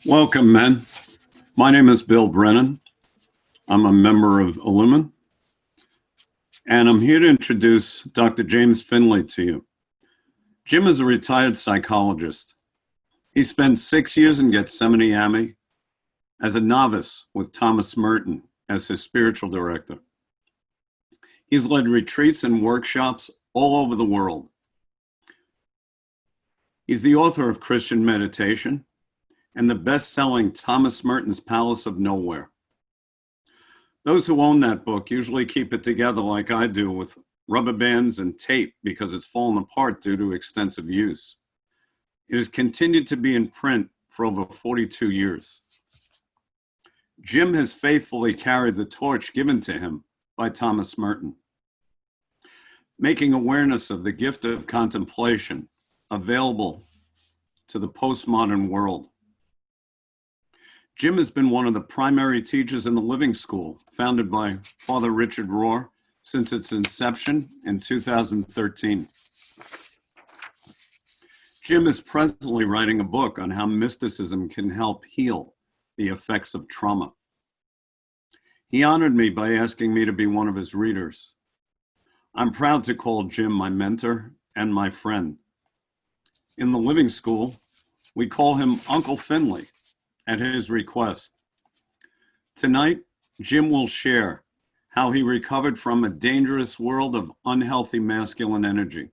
Welcome, men. My name is Bill Brennan. I'm a member of Illuman, and I'm here to introduce Dr. James Finley to you. Jim is a retired psychologist. He spent 6 years in Gethsemane as a novice with Thomas Merton as his spiritual director. He's led retreats and workshops all over the world. He's the author of Christian Meditation and the best-selling Thomas Merton's Palace of Nowhere. Those who own that book usually keep it together like I do with rubber bands and tape because it's fallen apart due to extensive use. It has continued to be in print for over 42 years. Jim has faithfully carried the torch given to him by Thomas Merton, making awareness of the gift of contemplation available to the postmodern world. Jim has been one of the primary teachers in the Living School, founded by Father Richard Rohr since its inception in 2013. Jim is presently writing a book on how mysticism can help heal the effects of trauma. He honored me by asking me to be one of his readers. I'm proud to call Jim my mentor and my friend. In the Living School, we call him Uncle Finley at his request. Tonight, Jim will share how he recovered from a dangerous world of unhealthy masculine energy.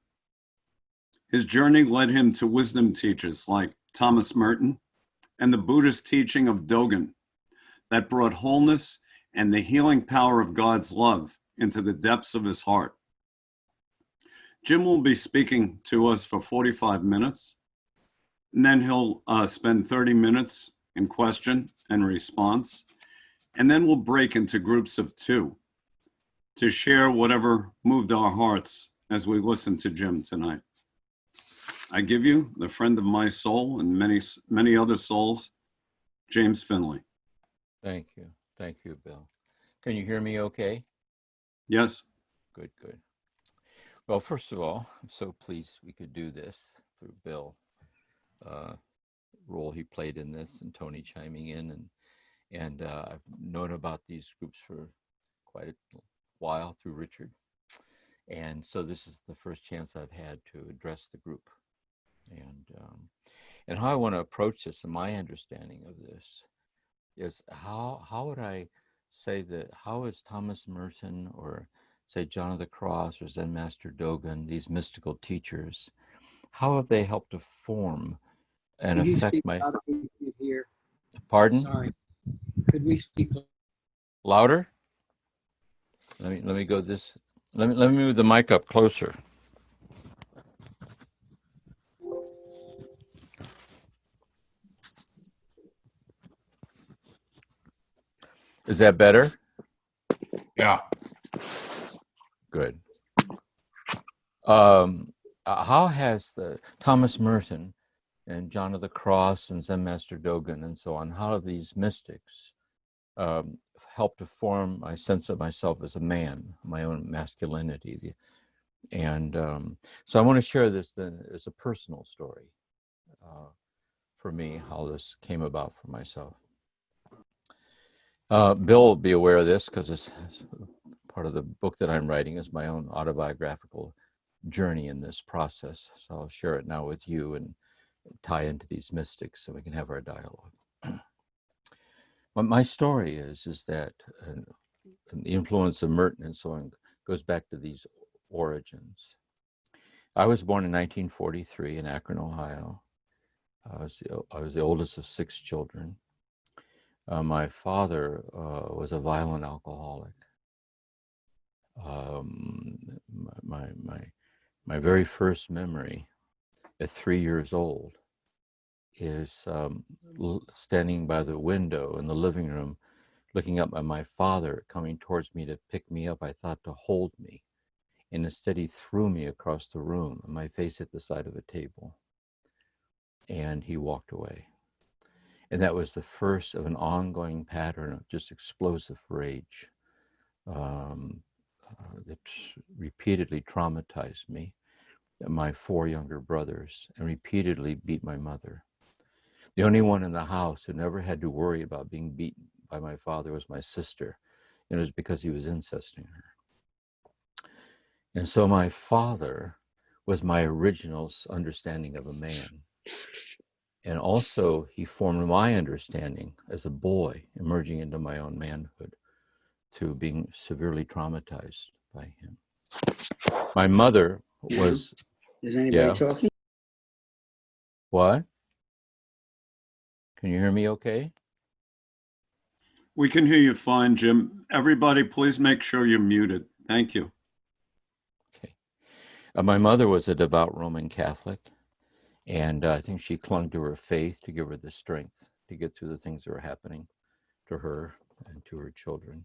His journey led him to wisdom teachers like Thomas Merton and the Buddhist teaching of Dogen that brought wholeness and the healing power of God's love into the depths of his heart. Jim will be speaking to us for 45 minutes, and then he'll spend 30 minutes in question and response, and then we'll break into groups of two to share whatever moved our hearts as we listen to Jim tonight. I give you the friend of my soul and many other souls, James Finley. Thank you. Thank you, Bill. Can you hear me okay? Yes. Good, good. Well, first of all, I'm so pleased we could do this through Bill. Role he played in this, and Tony chiming in, and I've known about these groups for quite a while through Richard, and so this is the first chance I've had to address the group, and how I want to approach this, and my understanding of this is how would I say that, how is Thomas Merton or say John of the Cross or Zen Master Dogen, these mystical teachers, how have they helped to form and Could affect you speak my... louder here? Pardon? Sorry. Could we speak Louder? Let me go this. Let me move the mic up closer. Is that better? Yeah. Good. How has the Thomas Merton and John of the Cross and Zen Master Dogen and so on, how have these mystics helped to form my sense of myself as a man, my own masculinity? And so I want to share this then as a personal story for me, how this came about for myself. Bill will be aware of this because it's part of the book that I'm writing is my own autobiographical journey in this process. So I'll share it now with you and tie into these mystics so we can have our dialogue. What my story is that the influence of Merton and so on goes back to these origins. I was born in 1943 in Akron, Ohio. I was the oldest of 6 children. My father was a violent alcoholic. My very first memory at 3 years old is standing by the window in the living room, looking up at my father coming towards me to pick me up. I thought to hold me, and instead he threw me across the room, and my face hit the side of a table, and he walked away. And that was the first of an ongoing pattern of just explosive rage that repeatedly traumatized me, my 4 younger brothers, and repeatedly beat my mother. The only one in the house who never had to worry about being beaten by my father was my sister. And it was because he was incesting her. And so my father was my original understanding of a man. And also he formed my understanding as a boy, emerging into my own manhood, to being severely traumatized by him. My mother was... Is anybody Yeah. talking? What? Can you hear me okay? We can hear you fine, Jim. Everybody, please make sure you're muted. Thank you. Okay. My mother was a devout Roman Catholic, and I think she clung to her faith to give her the strength to get through the things that were happening to her and to her children.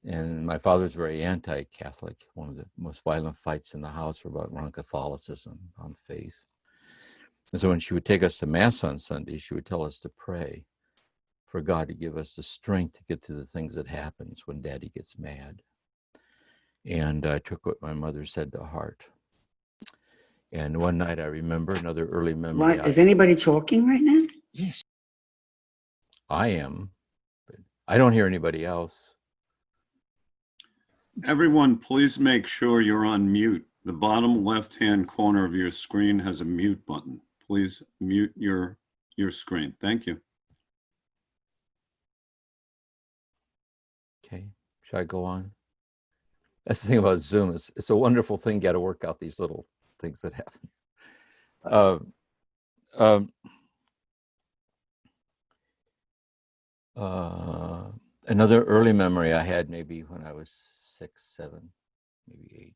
And my father's very anti-Catholic. One of the most violent fights in the house were around Catholicism, on faith. And so when she would take us to Mass on Sunday, she would tell us to pray for God to give us the strength to get through the things that happens when Daddy gets mad. And I took what my mother said to heart. And one night I remember another early memory. Is anybody talking right now? I am, but I don't hear anybody else. Everyone, please make sure you're on mute. The bottom left-hand corner of your screen has a mute button. Please mute your screen. Thank you. Okay, should I go on? That's the thing about Zoom. It's a wonderful thing. You got to work out these little things that happen. Another early memory I had, maybe when I was 6, 7, maybe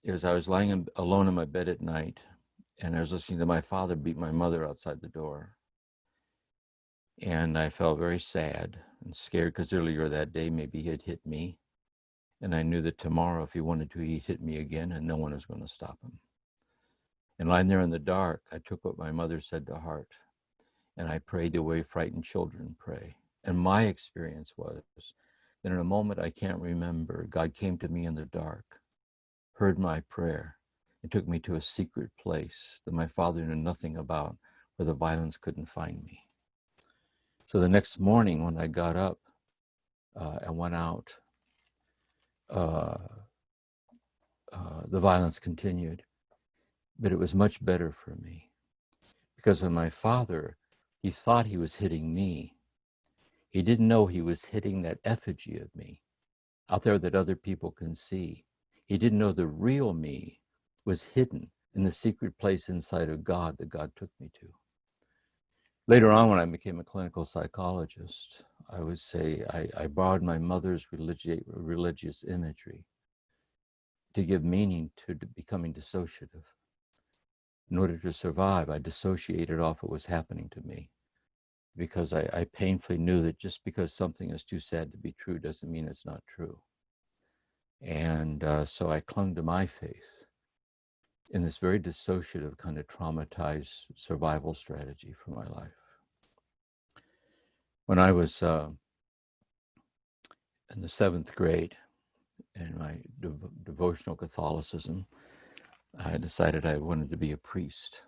8, is I was lying alone in my bed at night, and I was listening to my father beat my mother outside the door. And I felt very sad and scared because earlier that day, maybe he had hit me. And I knew that tomorrow, if he wanted to, he'd hit me again, and no one was going to stop him. And lying there in the dark, I took what my mother said to heart, and I prayed the way frightened children pray. And my experience was that in a moment I can't remember, God came to me in the dark, heard my prayer, and took me to a secret place that my father knew nothing about, where the violence couldn't find me. So the next morning when I got up and went out, the violence continued, but it was much better for me, because when my father, he thought he was hitting me, he didn't know he was hitting that effigy of me out there that other people can see. He didn't know the real me was hidden in the secret place inside of God that God took me to. Later on, when I became a clinical psychologist, I would say I borrowed my mother's religious imagery to give meaning to becoming dissociative. In order to survive, I dissociated off what was happening to me, because I painfully knew that just because something is too sad to be true doesn't mean it's not true. And so I clung to my faith in this very dissociative kind of traumatized survival strategy for my life. When I was in the 7th grade, in my devotional Catholicism, I decided I wanted to be a priest.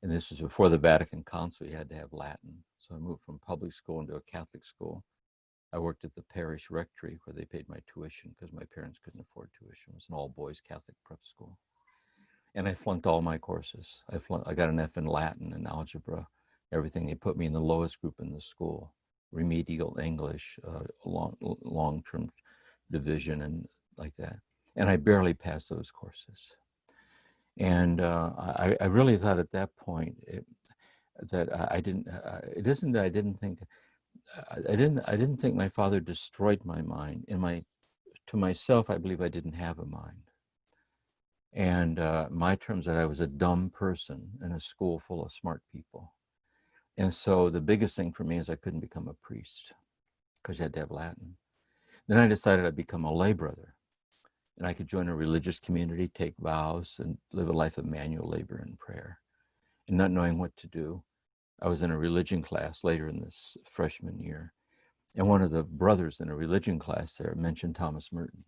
And this was before the Vatican Council. You had to have Latin. So I moved from public school into a Catholic school. I worked at the parish rectory where they paid my tuition because my parents couldn't afford tuition. It was an all-boys Catholic prep school. And I flunked all my courses. I got an F in Latin and algebra, everything. They put me in the lowest group in the school, remedial English, long-term division and like that. And I barely passed those courses. And I really thought at that point that I didn't. It isn't that I didn't think. I didn't think my father destroyed my mind. To myself, I believe I didn't have a mind. And my terms that I was a dumb person in a school full of smart people. And so the biggest thing for me is I couldn't become a priest because you had to have Latin. Then I decided I'd become a lay brother. And I could join a religious community, take vows, and live a life of manual labor and prayer. And not knowing what to do, I was in a religion class later in this freshman year. And one of the brothers in a religion class there mentioned Thomas Merton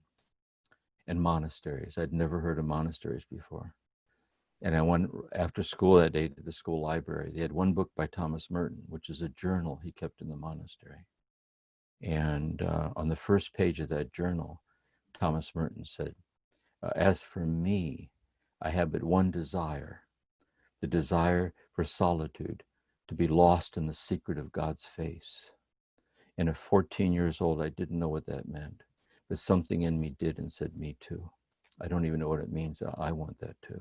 and monasteries. I'd never heard of monasteries before. And I went after school that day to the school library. They had one book by Thomas Merton, which is a journal he kept in the monastery. And on the first page of that journal, Thomas Merton said, as for me, I have but one desire, the desire for solitude, to be lost in the secret of God's face. And at 14 years old, I didn't know what that meant, but something in me did and said, me too. I don't even know what it means. I want that too.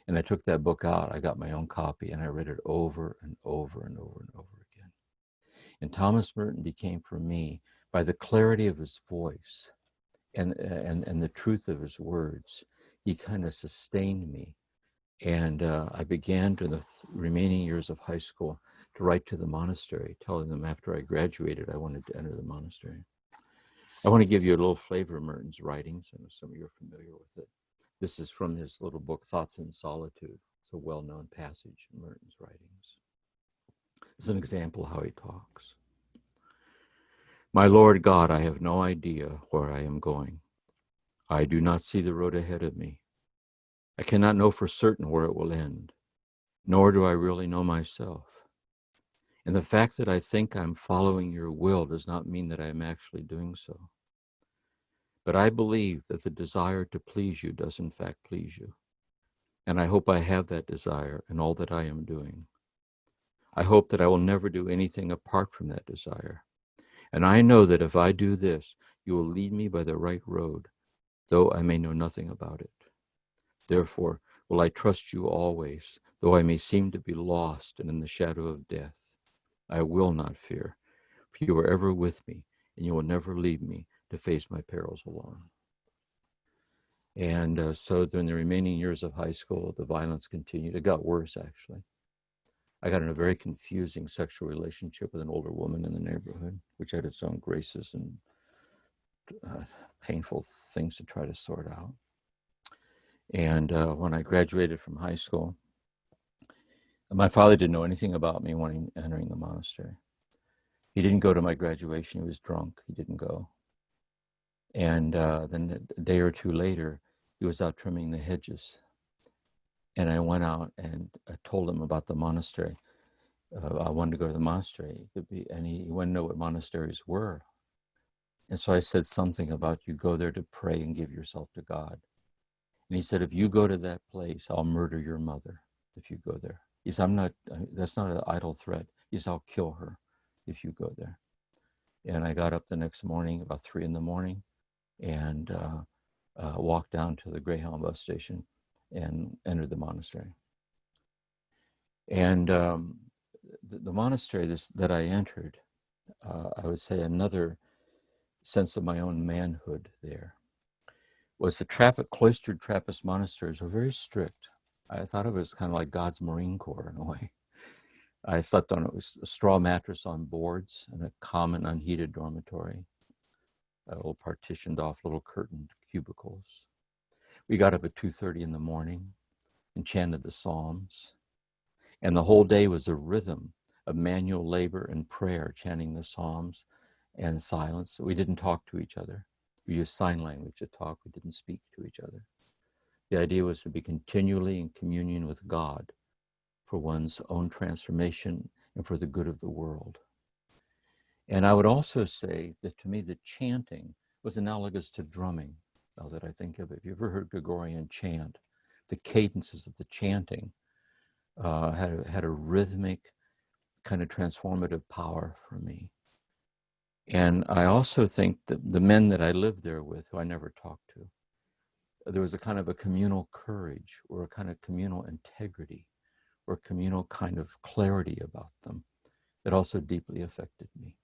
And I took that book out. I got my own copy and I read it over and over and over and over again. And Thomas Merton became for me, by the clarity of his voice and the truth of his words, he kind of sustained me. And I began during the remaining years of high school to write to the monastery, telling them after I graduated, I wanted to enter the monastery. I want to give you a little flavor of Merton's writings. I know some of you are familiar with it. This is from his little book, Thoughts in Solitude. It's a well-known passage in Merton's writings. It's an example of how he talks. My Lord God, I have no idea where I am going. I do not see the road ahead of me. I cannot know for certain where it will end, nor do I really know myself. And the fact that I think I'm following your will does not mean that I am actually doing so. But I believe that the desire to please you does in fact please you. And I hope I have that desire in all that I am doing. I hope that I will never do anything apart from that desire. And I know that if I do this, you will lead me by the right road, though I may know nothing about it. Therefore, will I trust you always, though I may seem to be lost and in the shadow of death. I will not fear, for you are ever with me, and you will never leave me to face my perils alone. And so during the remaining years of high school, the violence continued. It got worse, actually. I got in a very confusing sexual relationship with an older woman in the neighborhood, which had its own graces and painful things to try to sort out. And when I graduated from high school, my father didn't know anything about me entering the monastery. He didn't go to my graduation. He was drunk. He didn't go. And then a day or two later, he was out trimming the hedges. And I went out and I told him about the monastery. I wanted to go to the monastery. And he wanted to know what monasteries were. And so I said something about, you go there to pray and give yourself to God. And he said, if you go to that place, I'll murder your mother if you go there. He said, that's not an idle threat. He said, I'll kill her if you go there. And I got up the next morning, about 3 a.m, and walked down to the Greyhound bus station and entered the monastery. And the monastery that I entered, I would say another sense of my own manhood there, was the cloistered Trappist monasteries were very strict. I thought of it as kind of like God's Marine Corps in a way. I slept on a straw mattress on boards in a common unheated dormitory, little partitioned off little curtained cubicles. We got up at 2:30 in the morning and chanted the Psalms. And the whole day was a rhythm of manual labor and prayer, chanting the Psalms and silence. We didn't talk to each other. We used sign language to talk. We didn't speak to each other. The idea was to be continually in communion with God for one's own transformation and for the good of the world. And I would also say that to me, the chanting was analogous to drumming, now that I think of it. If you ever heard Gregorian chant, the cadences of the chanting had a rhythmic kind of transformative power for me. And I also think that the men that I lived there with, who I never talked to, there was a kind of a communal courage or a kind of communal integrity or communal kind of clarity about them that also deeply affected me.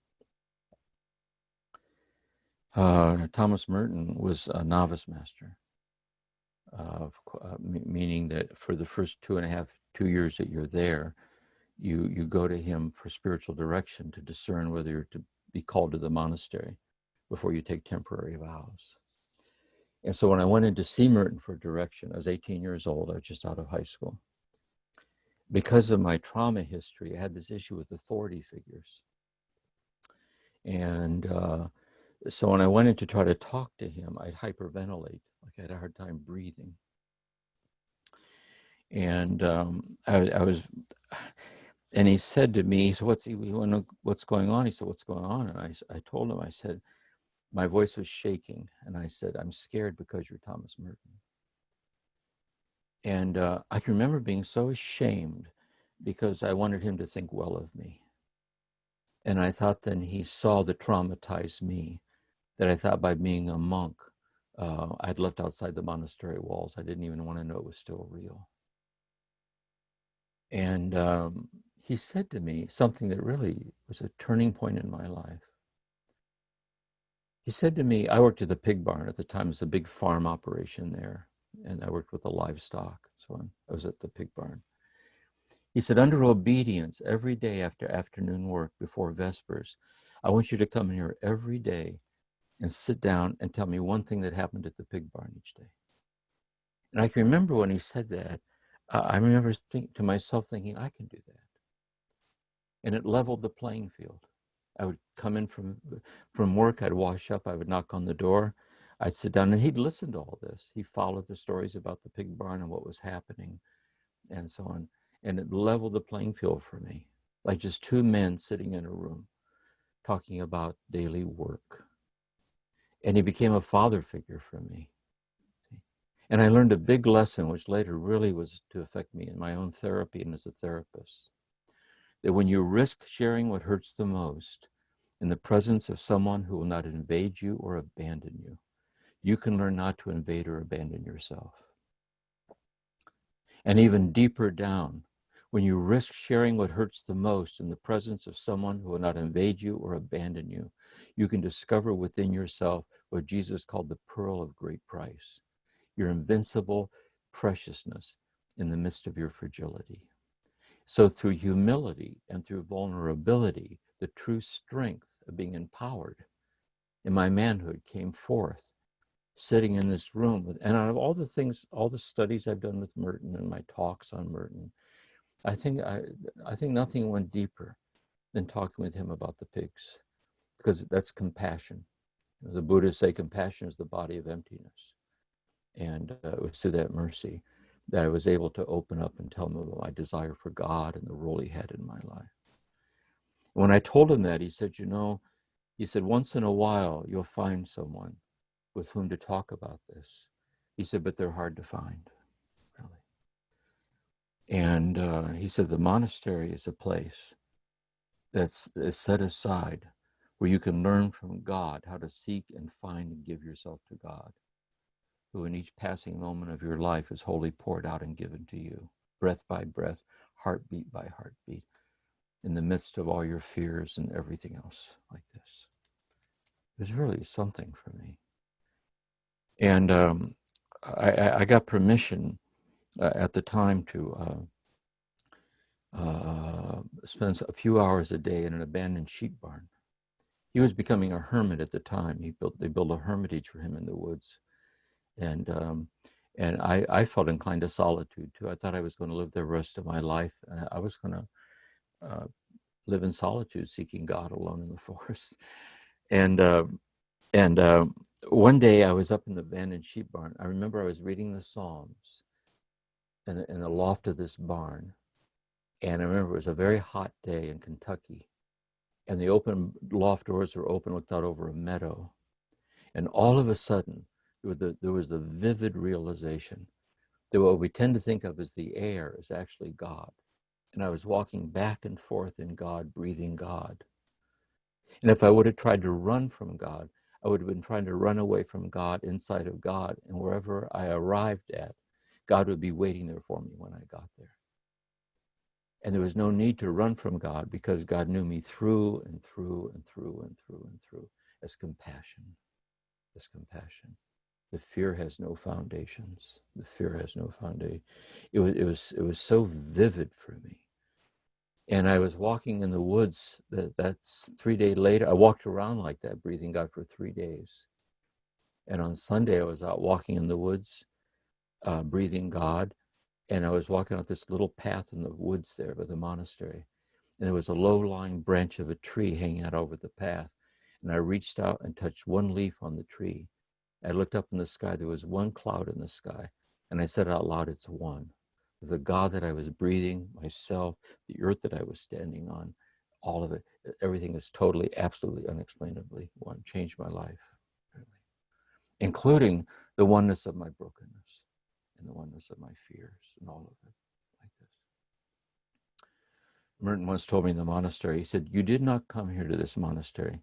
Thomas Merton was a novice master, meaning that for the first 2 years that you're there, you go to him for spiritual direction to discern whether you're to be called to the monastery before you take temporary vows. And so when I went in to see Merton for direction, I was 18 years old. I was just out of high school. Because of my trauma history, I had this issue with authority figures. And so when I went in to try to talk to him, I'd hyperventilate, like I had a hard time breathing. And I was, and he said to me, so what's going on? He said, what's going on? And I told him, I said, my voice was shaking. And I said, I'm scared because you're Thomas Merton. And I can remember being so ashamed because I wanted him to think well of me. And I thought then he saw the traumatized me, that I thought by being a monk, I'd left outside the monastery walls. I didn't even want to know it was still real. And he said to me something that really was a turning point in my life. He said to me, I worked at the pig barn at the time. It was a big farm operation there. And I worked with the livestock. So I was at the pig barn. He said, under obedience, every day after afternoon work before Vespers, I want you to come in here every day and sit down and tell me one thing that happened at the pig barn each day. And I can remember when he said that, I remember to myself thinking, I can do that. And it leveled the playing field. I would come in from work, I'd wash up, I would knock on the door, I'd sit down, and he'd listen to all this. He followed the stories about the pig barn and what was happening and so on. And it leveled the playing field for me, like just two men sitting in a room talking about daily work. And he became a father figure for me. And I learned a big lesson, which later really was to affect me in my own therapy and as a therapist, that when you risk sharing what hurts the most in the presence of someone who will not invade you or abandon you, you can learn not to invade or abandon yourself. And even deeper down, when you risk sharing what hurts the most in the presence of someone who will not invade you or abandon you, you can discover within yourself what Jesus called the pearl of great price, your invincible preciousness in the midst of your fragility. So through humility and through vulnerability, the true strength of being empowered in my manhood came forth, sitting in this room. And out of all the things, all the studies I've done with Merton and my talks on Merton, I think nothing went deeper than talking with him about the pigs, because that's compassion. The Buddhists say compassion is the body of emptiness. And it was through that mercy that I was able to open up and tell him about my desire for God and the role he had in my life. When I told him that, he said, he said, once in a while, you'll find someone with whom to talk about this. He said, but they're hard to find, really. And he said, the monastery is a place that's set aside where you can learn from God how to seek and find and give yourself to God, who in each passing moment of your life is wholly poured out and given to you, breath by breath, heartbeat by heartbeat, in the midst of all your fears and everything else like this. It was really something for me. And I got permission at the time to spend a few hours a day in an abandoned sheep barn. He was becoming a hermit at the time. They built a hermitage for him in the woods. And I felt inclined to solitude too. I thought I was going to live the rest of my life. I was going to live in solitude, seeking God alone in the forest. And one day I was up in the abandoned sheep barn. I remember I was reading the Psalms in the loft of this barn. And I remember it was a very hot day in Kentucky. And the open loft doors were open, looked out over a meadow. And all of a sudden, there was the vivid realization that what we tend to think of as the air is actually God. And I was walking back and forth in God, breathing God. And if I would have tried to run from God, I would have been trying to run away from God, inside of God. And wherever I arrived at, God would be waiting there for me when I got there. And there was no need to run from God, because God knew me through and through and through and through and through as compassion. As compassion. The fear has no foundations. The fear has no foundation. It was so vivid for me. And I was walking in the woods. That's 3 days later. I walked around like that, breathing God for 3 days. And on Sunday, I was out walking in the woods, breathing God. And I was walking out this little path in the woods there by the monastery. And there was a low-lying branch of a tree hanging out over the path. And I reached out and touched one leaf on the tree. I looked up in the sky. There was one cloud in the sky. And I said out loud, it's one. the God that I was breathing, myself, the earth that I was standing on, all of it, everything is totally, absolutely, unexplainably one. Changed my life, really. Including the oneness of my brokenness and the oneness of my fears and all of it, like this. Merton once told me in the monastery, he said, "You did not come here to this monastery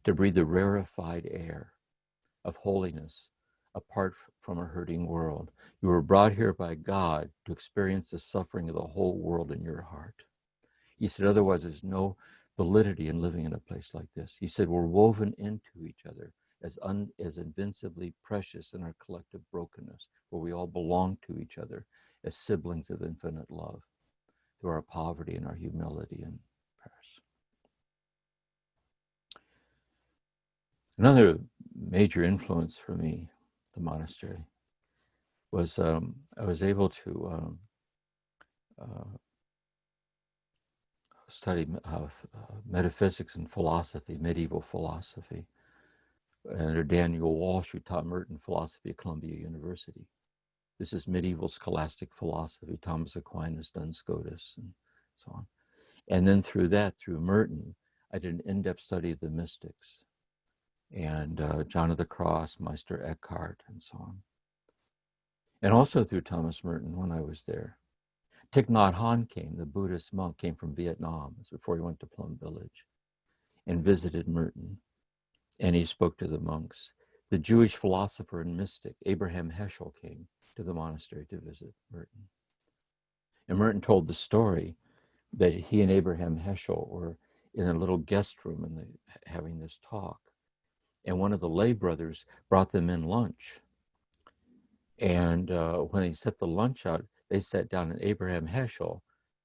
to breathe the rarefied air of holiness apart from a hurting world. You were brought here by God to experience the suffering of the whole world in your heart." He said, otherwise there's no validity in living in a place like this. He said, we're woven into each other as invincibly precious in our collective brokenness, where we all belong to each other as siblings of infinite love through our poverty and our humility and prayers. Another major influence for me, the monastery, was I was able to study metaphysics and philosophy, medieval philosophy, under Daniel Walsh, who taught Merton philosophy at Columbia University. This is medieval scholastic philosophy, Thomas Aquinas, Duns Scotus, and so on. And then through Merton, I did an in-depth study of the mystics, and John of the Cross, Meister Eckhart, and so on. And also through Thomas Merton when I was there. Thich Nhat Hanh came, the Buddhist monk, came from Vietnam before he went to Plum Village and visited Merton. And he spoke to the monks. The Jewish philosopher and mystic Abraham Heschel came to the monastery to visit Merton. And Merton told the story that he and Abraham Heschel were in a little guest room and having this talk. And one of the lay brothers brought them in lunch. And when they set the lunch out, they sat down, and Abraham Heschel,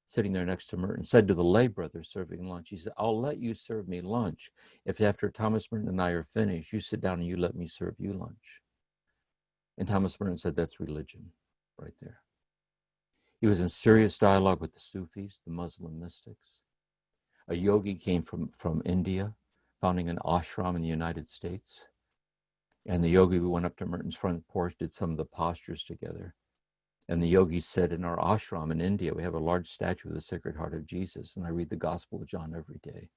sitting there next to Merton, said to the lay brother serving lunch, he said, "I'll let you serve me lunch if after Thomas Merton and I are finished, you sit down and you let me serve you lunch." And Thomas Merton said, "That's religion right there." He was in serious dialogue with the Sufis, the Muslim mystics. A yogi came from India, founding an ashram in the United States. And the yogi, we went up to Merton's front porch, did some of the postures together. And the yogi said, in our ashram in India, we have a large statue of the Sacred Heart of Jesus, and I read the Gospel of John every day.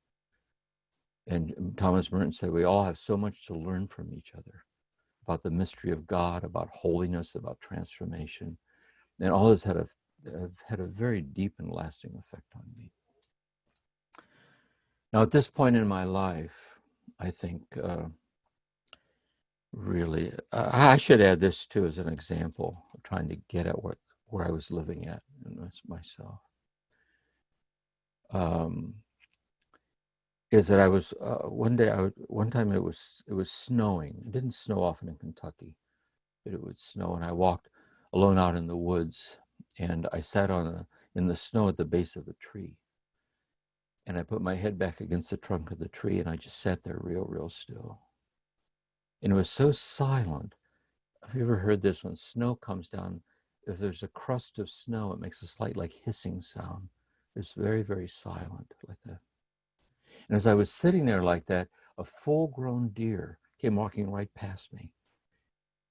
And Thomas Merton said, we all have so much to learn from each other about the mystery of God, about holiness, about transformation. And all this have had a very deep and lasting effect on me. Now, at this point in my life, I think really, I should add this too as an example of trying to get at where I was living at in myself. Is that I was one time it was snowing. It didn't snow often in Kentucky, but it would snow, and I walked alone out in the woods, and I sat in the snow at the base of a tree, and I put my head back against the trunk of the tree, and I just sat there real still. And it was so silent. Have you ever heard this? When snow comes down, if there's a crust of snow, it makes a slight like hissing sound. It's very, very silent like that. And as I was sitting there like that, a full-grown deer came walking right past me.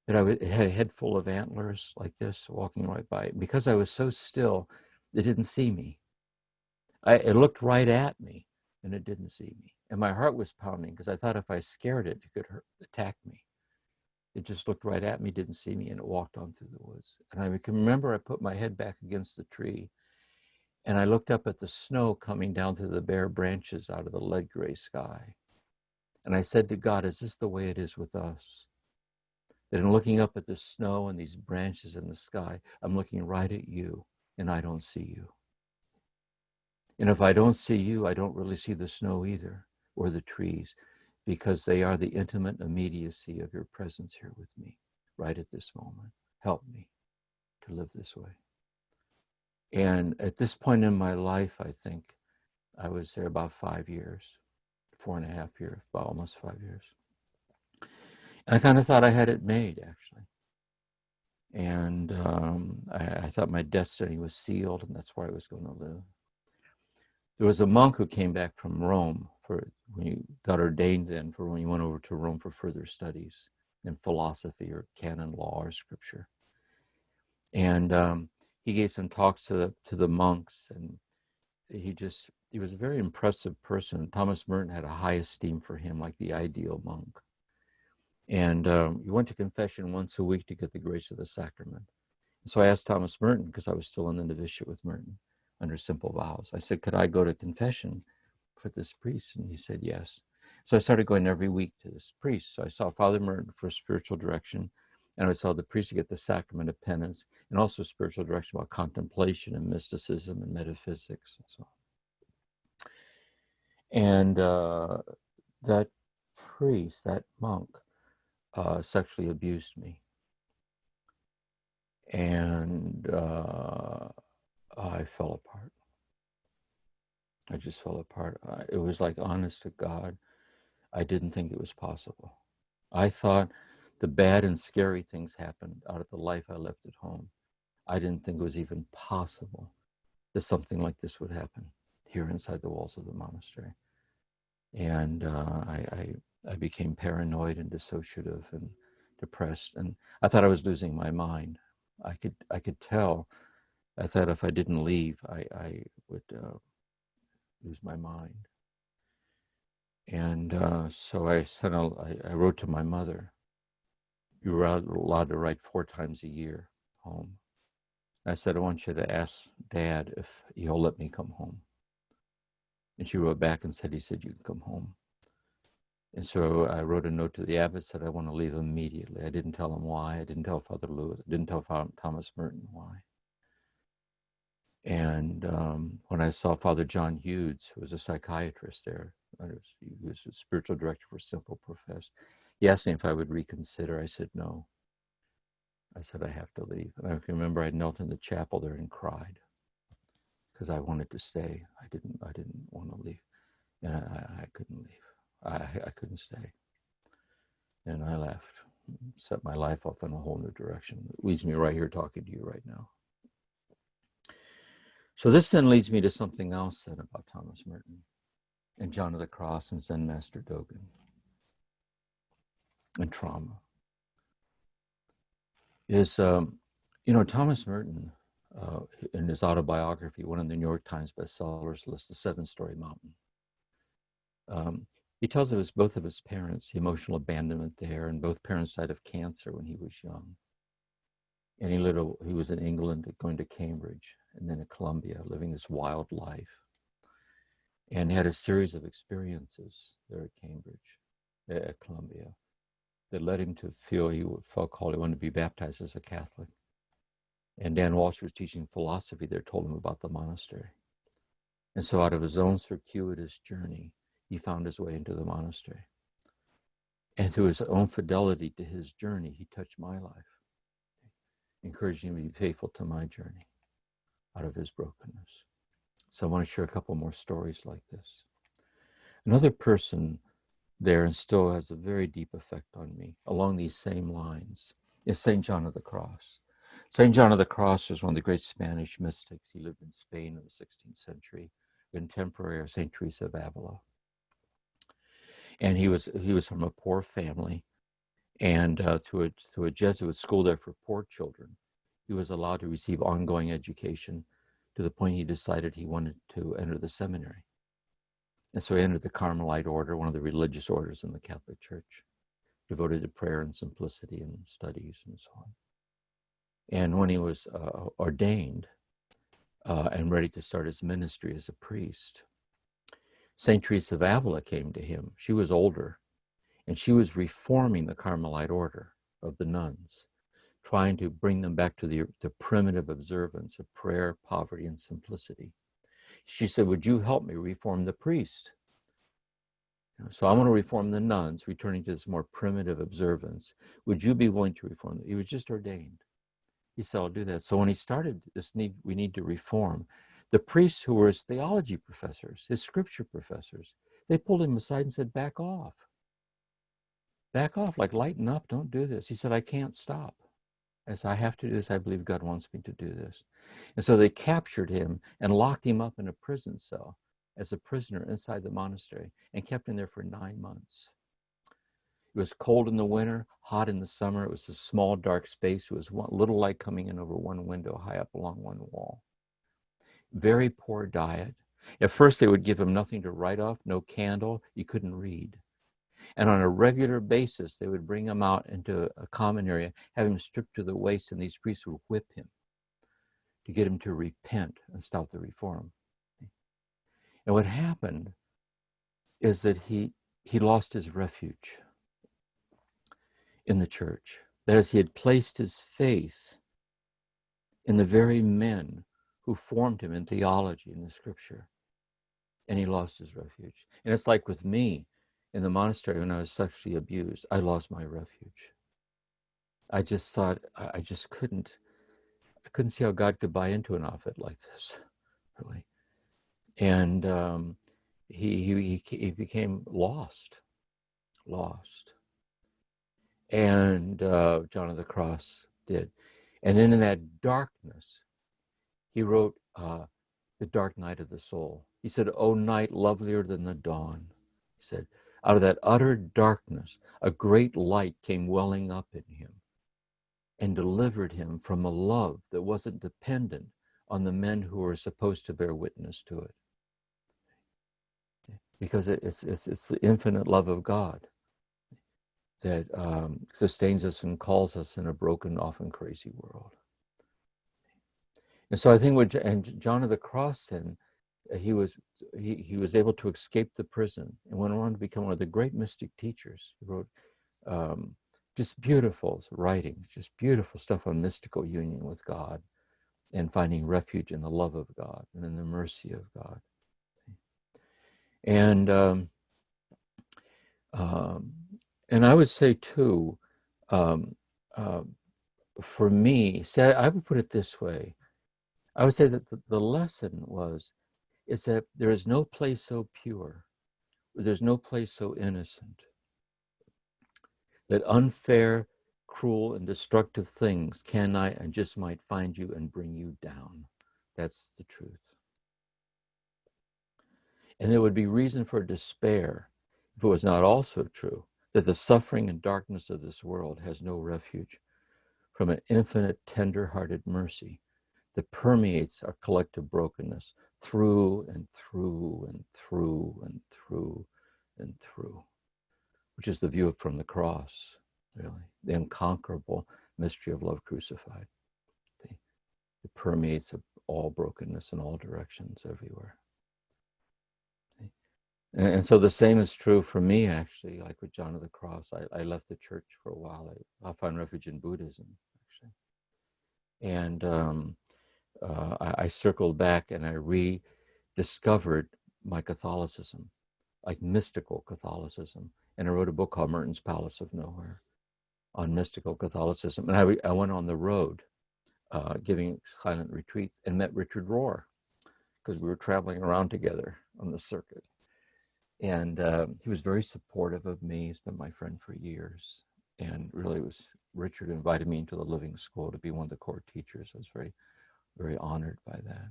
It had a head full of antlers like this, walking right by. Because I was so still, it didn't see me. It looked right at me, and it didn't see me. And my heart was pounding because I thought if I scared it, it could attack me. It just looked right at me, didn't see me, and it walked on through the woods. And I can remember I put my head back against the tree, and I looked up at the snow coming down through the bare branches out of the lead gray sky. And I said to God, is this the way it is with us? That in looking up at the snow and these branches in the sky, I'm looking right at you, and I don't see you. And if I don't see you, I don't really see the snow either, or the trees, because they are the intimate immediacy of your presence here with me, right at this moment. Help me to live this way. And at this point in my life, I think I was there about 5 years, 4.5 years, about almost 5 years. And I kind of thought I had it made, actually. And I thought my destiny was sealed, and that's where I was going to live. There was a monk who came back from Rome when he got ordained then, for when he went over to Rome for further studies in philosophy or canon law or scripture. And he gave some talks to the monks, and he was a very impressive person. Thomas Merton had a high esteem for him, like the ideal monk. And he went to confession once a week to get the grace of the sacrament. So I asked Thomas Merton, because I was still in the novitiate with Merton under simple vows. I said, could I go to confession for this priest? And he said yes. So I started going every week to this priest. So I saw Father Merton for spiritual direction, and I saw the priest to get the sacrament of penance, and also spiritual direction about contemplation and mysticism and metaphysics and so on. And that priest, that monk, sexually abused me. And I fell apart. I just fell apart. It was like, honest to God, I didn't think it was possible. I thought the bad and scary things happened out of the life I left at home. I didn't think it was even possible that something like this would happen here inside the walls of the monastery. And I became paranoid and dissociative and depressed, and I thought I was losing my mind. I could tell. I thought if I didn't leave, I would lose my mind. And so I wrote to my mother. You were allowed to write 4 times a year home. I said, I want you to ask Dad if he'll let me come home. And she wrote back and said, he said, you can come home. And so I wrote a note to the abbot, said I want to leave immediately. I didn't tell him why. I didn't tell Father Lewis. I didn't tell Thomas Merton why. And when I saw Father John Hughes, who was a psychiatrist there, he was a spiritual director for Simple Profess, he asked me if I would reconsider. I said no. I said I have to leave. And I can remember I knelt in the chapel there and cried because I wanted to stay. I didn't want to leave, and I couldn't leave. I couldn't stay, and I left. Set my life off in a whole new direction. It leads me right here talking to you right now. So this then leads me to something else said about Thomas Merton and John of the Cross and Zen Master Dogen and trauma. Is, Thomas Merton, in his autobiography, one of the New York Times bestsellers list, The 7-Story Mountain. He tells of both of his parents, the emotional abandonment there, and both parents died of cancer when he was young. And he was in England, going to Cambridge, and then at Columbia, living this wild life. And he had a series of experiences there at Cambridge, at Columbia, that led him to feel he felt called, he wanted to be baptized as a Catholic. And Dan Walsh was teaching philosophy there, told him about the monastery. And so out of his own circuitous journey, he found his way into the monastery. And through his own fidelity to his journey, he touched my life, encouraging me to be faithful to my journey out of his brokenness. So I want to share a couple more stories like this. Another person there, and still has a very deep effect on me, along these same lines, is St. John of the Cross. St. John of the Cross was one of the great Spanish mystics. He lived in Spain in the 16th century, contemporary of St. Teresa of Avila. And he was from a poor family, and through a Jesuit school there for poor children, he was allowed to receive ongoing education to the point he decided he wanted to enter the seminary. And so he entered the Carmelite order, one of the religious orders in the Catholic Church, devoted to prayer and simplicity and studies and so on. And when he was ordained and ready to start his ministry as a priest, St. Teresa of Avila came to him. She was older, and she was reforming the Carmelite order of the nuns, trying to bring them back to the primitive observance of prayer, poverty, and simplicity. She said, would you help me reform the priest? So I want to reform the nuns, returning to this more primitive observance. Would you be willing to reform them? He was just ordained. He said, I'll do that. So when he started we need to reform, the priests who were his theology professors, his scripture professors, they pulled him aside and said, back off. Back off, like lighten up, don't do this. He said, I can't stop. As I have to do this, I believe God wants me to do this. And so they captured him and locked him up in a prison cell as a prisoner inside the monastery and kept him there for 9 months. It was cold in the winter, hot in the summer. It was a small, dark space. It was one little light coming in over one window, high up along one wall. Very poor diet. At first, they would give him nothing to write off, no candle. He couldn't read. And on a regular basis, they would bring him out into a common area, have him stripped to the waist, and these priests would whip him to get him to repent and stop the reform. And what happened is that he lost his refuge in the church. That is, he had placed his faith in the very men who formed him in theology and the scripture, and he lost his refuge. And it's like with me in the monastery when I was sexually abused, I lost my refuge. I just thought, I couldn't see how God could buy into an outfit like this, really. And he became lost. And John of the Cross did. And in that darkness, he wrote The Dark Night of the Soul. He said, "O night lovelier than the dawn." He said, out of that utter darkness, a great light came welling up in him and delivered him from a love that wasn't dependent on the men who were supposed to bear witness to it. Because it's the infinite love of God that sustains us and calls us in a broken, often crazy world. And so I think and John of the Cross, then, he was able to escape the prison and went on to become one of the great mystic teachers. He wrote just beautiful writing, just beautiful stuff on mystical union with God and finding refuge in the love of God and in the mercy of God. And I would say too, for me, I would put it this way. I would say that the lesson is that there is no place so pure, there's no place so innocent, that unfair, cruel, and destructive things cannot and just might find you and bring you down. That's the truth. And there would be reason for despair if it was not also true that the suffering and darkness of this world has no refuge from an infinite, tender-hearted mercy that permeates our collective brokenness through and through and through and through and through, which is the view from the cross, really, the unconquerable mystery of love crucified. It permeates all brokenness in all directions, everywhere. And so the same is true for me, actually, like with John of the Cross. I left the church for a while. I found refuge in Buddhism, actually. And I circled back and I rediscovered my Catholicism, like mystical Catholicism. And I wrote a book called Merton's Palace of Nowhere on mystical Catholicism. And I went on the road giving silent retreats and met Richard Rohr because we were traveling around together on the circuit. And he was very supportive of me. He's been my friend for years. And really Richard invited me into the Living School to be one of the core teachers. I was very, very honored by that.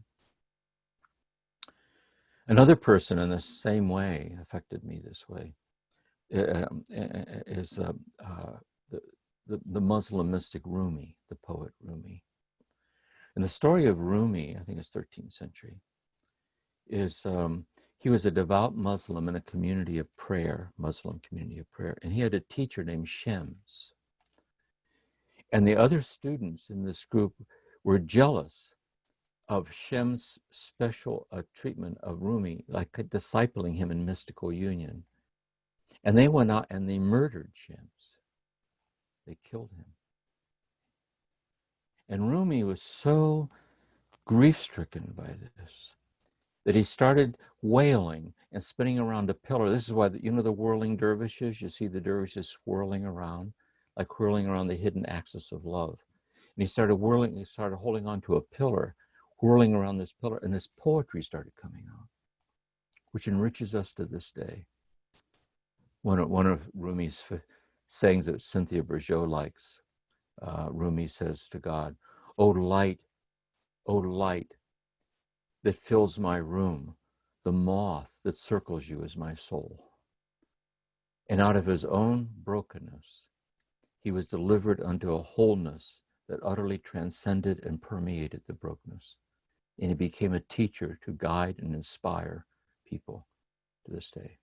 Another person in the same way, affected me this way, is the Muslim mystic Rumi, the poet Rumi. And the story of Rumi, I think it's 13th century, is he was a devout Muslim in a community of prayer, Muslim community of prayer, and he had a teacher named Shems. And the other students in this group were jealous of Shem's special treatment of Rumi, like discipling him in mystical union. And they went out and they murdered Shems. They killed him. And Rumi was so grief-stricken by this that he started wailing and spinning around a pillar. This is why, the whirling dervishes, you see the dervishes whirling around, like whirling around the hidden axis of love. And he started holding on to a pillar, whirling around this pillar, and this poetry started coming out, which enriches us to this day. One of Rumi's sayings that Cynthia Bourgeault likes, Rumi says to God, O light that fills my room, the moth that circles you is my soul. And out of his own brokenness, he was delivered unto a wholeness that utterly transcended and permeated the brokenness. And he became a teacher to guide and inspire people to this day.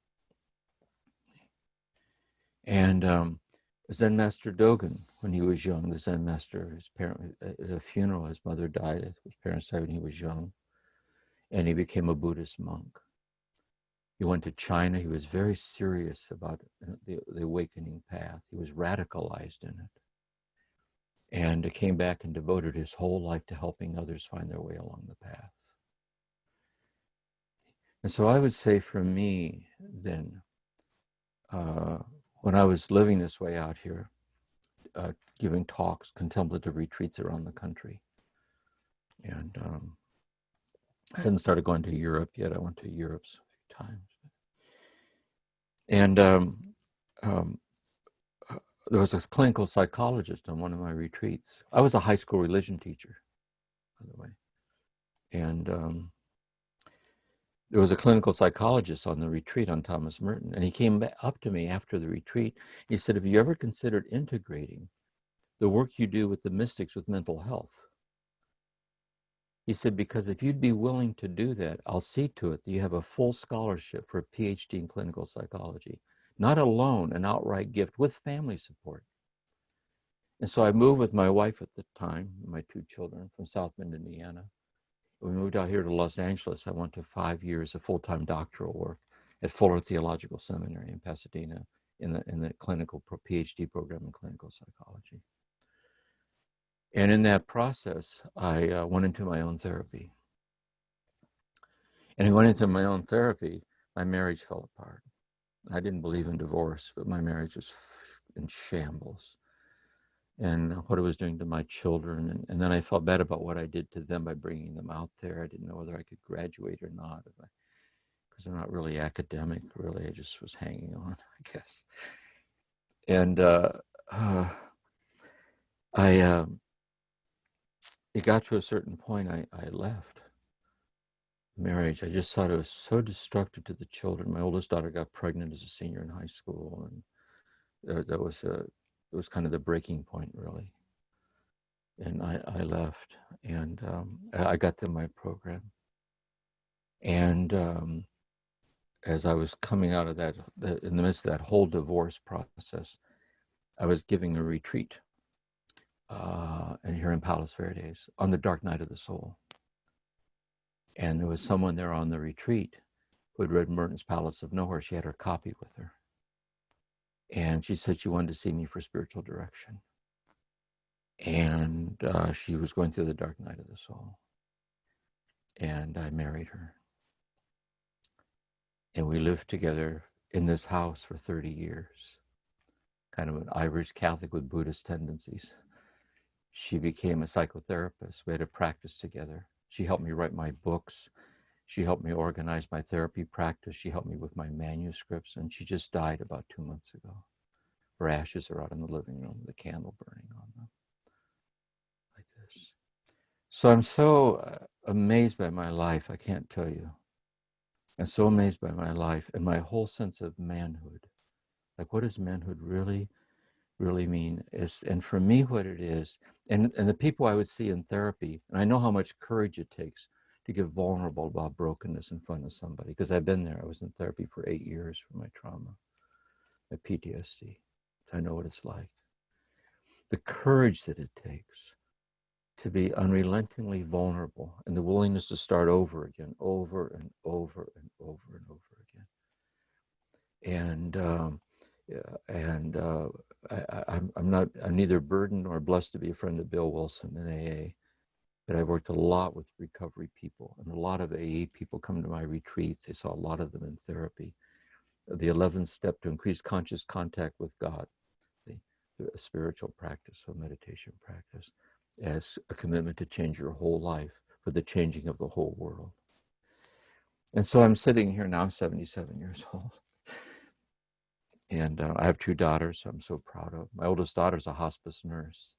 And Zen Master Dogen, when he was young, the Zen Master, his parent, at a funeral, his mother died, his parents died when he was young, and he became a Buddhist monk. He went to China. He was very serious about the awakening path. He was radicalized in it. And came back and devoted his whole life to helping others find their way along the path. And so I would say for me then, when I was living this way out here, giving talks, contemplative retreats around the country, and I hadn't started going to Europe yet. I went to Europe a few times. And there was a clinical psychologist on one of my retreats. I was a high school religion teacher, by the way. And there was a clinical psychologist on the retreat on Thomas Merton. And he came up to me after the retreat. He said, have you ever considered integrating the work you do with the mystics with mental health? He said, because if you'd be willing to do that, I'll see to it that you have a full scholarship for a PhD in clinical psychology. Not alone, an outright gift with family support. And so I moved with my wife at the time, my 2 children, from South Bend, Indiana. We moved out here to Los Angeles. I went to 5 years of full-time doctoral work at Fuller Theological Seminary in Pasadena in the clinical PhD program in clinical psychology. And in that process, I went into my own therapy. And I went into my own therapy, my marriage fell apart. I didn't believe in divorce, but my marriage was in shambles. And what it was doing to my children. And then I felt bad about what I did to them by bringing them out there. I didn't know whether I could graduate or not, because they're not really academic, really. I just was hanging on, I guess. And it got to a certain point, I left marriage. I just thought it was so destructive to the children. My oldest daughter got pregnant as a senior in high school, and it was kind of the breaking point, really. And I left, and I got to my program. And as I was coming out of that, in the midst of that whole divorce process, I was giving a retreat and here in Palos Verdes on the dark night of the soul. And there was someone there on the retreat who had read Merton's Palace of Nowhere. She had her copy with her. And she said she wanted to see me for spiritual direction. And she was going through the dark night of the soul. And I married her. And we lived together in this house for 30 years. Kind of an Irish Catholic with Buddhist tendencies. She became a psychotherapist. We had a practice together. She helped me write my books. She helped me organize my therapy practice. She helped me with my manuscripts. And she just died about 2 months ago. Her ashes are out in the living room with a candle burning on them. Like this. So I'm so amazed by my life, I can't tell you. I'm so amazed by my life and my whole sense of manhood. Like, what does manhood really mean? And for me, what it is, and the people I would see in therapy, and I know how much courage it takes to get vulnerable about brokenness in front of somebody, because I've been there. I was in therapy for 8 years for my trauma, my PTSD. I know what it's like. The courage that it takes to be unrelentingly vulnerable and the willingness to start over again, over and over and over and over again. I'm neither burdened nor blessed to be a friend of Bill Wilson in AA, but I've worked a lot with recovery people, and a lot of AA people come to my retreats. They saw a lot of them in therapy. The 11th step to increase conscious contact with God, a spiritual practice, so meditation practice, as a commitment to change your whole life for the changing of the whole world. And so I'm sitting here now, I'm 77 years old. And I have 2 daughters, so I'm so proud of. My oldest daughter's a hospice nurse.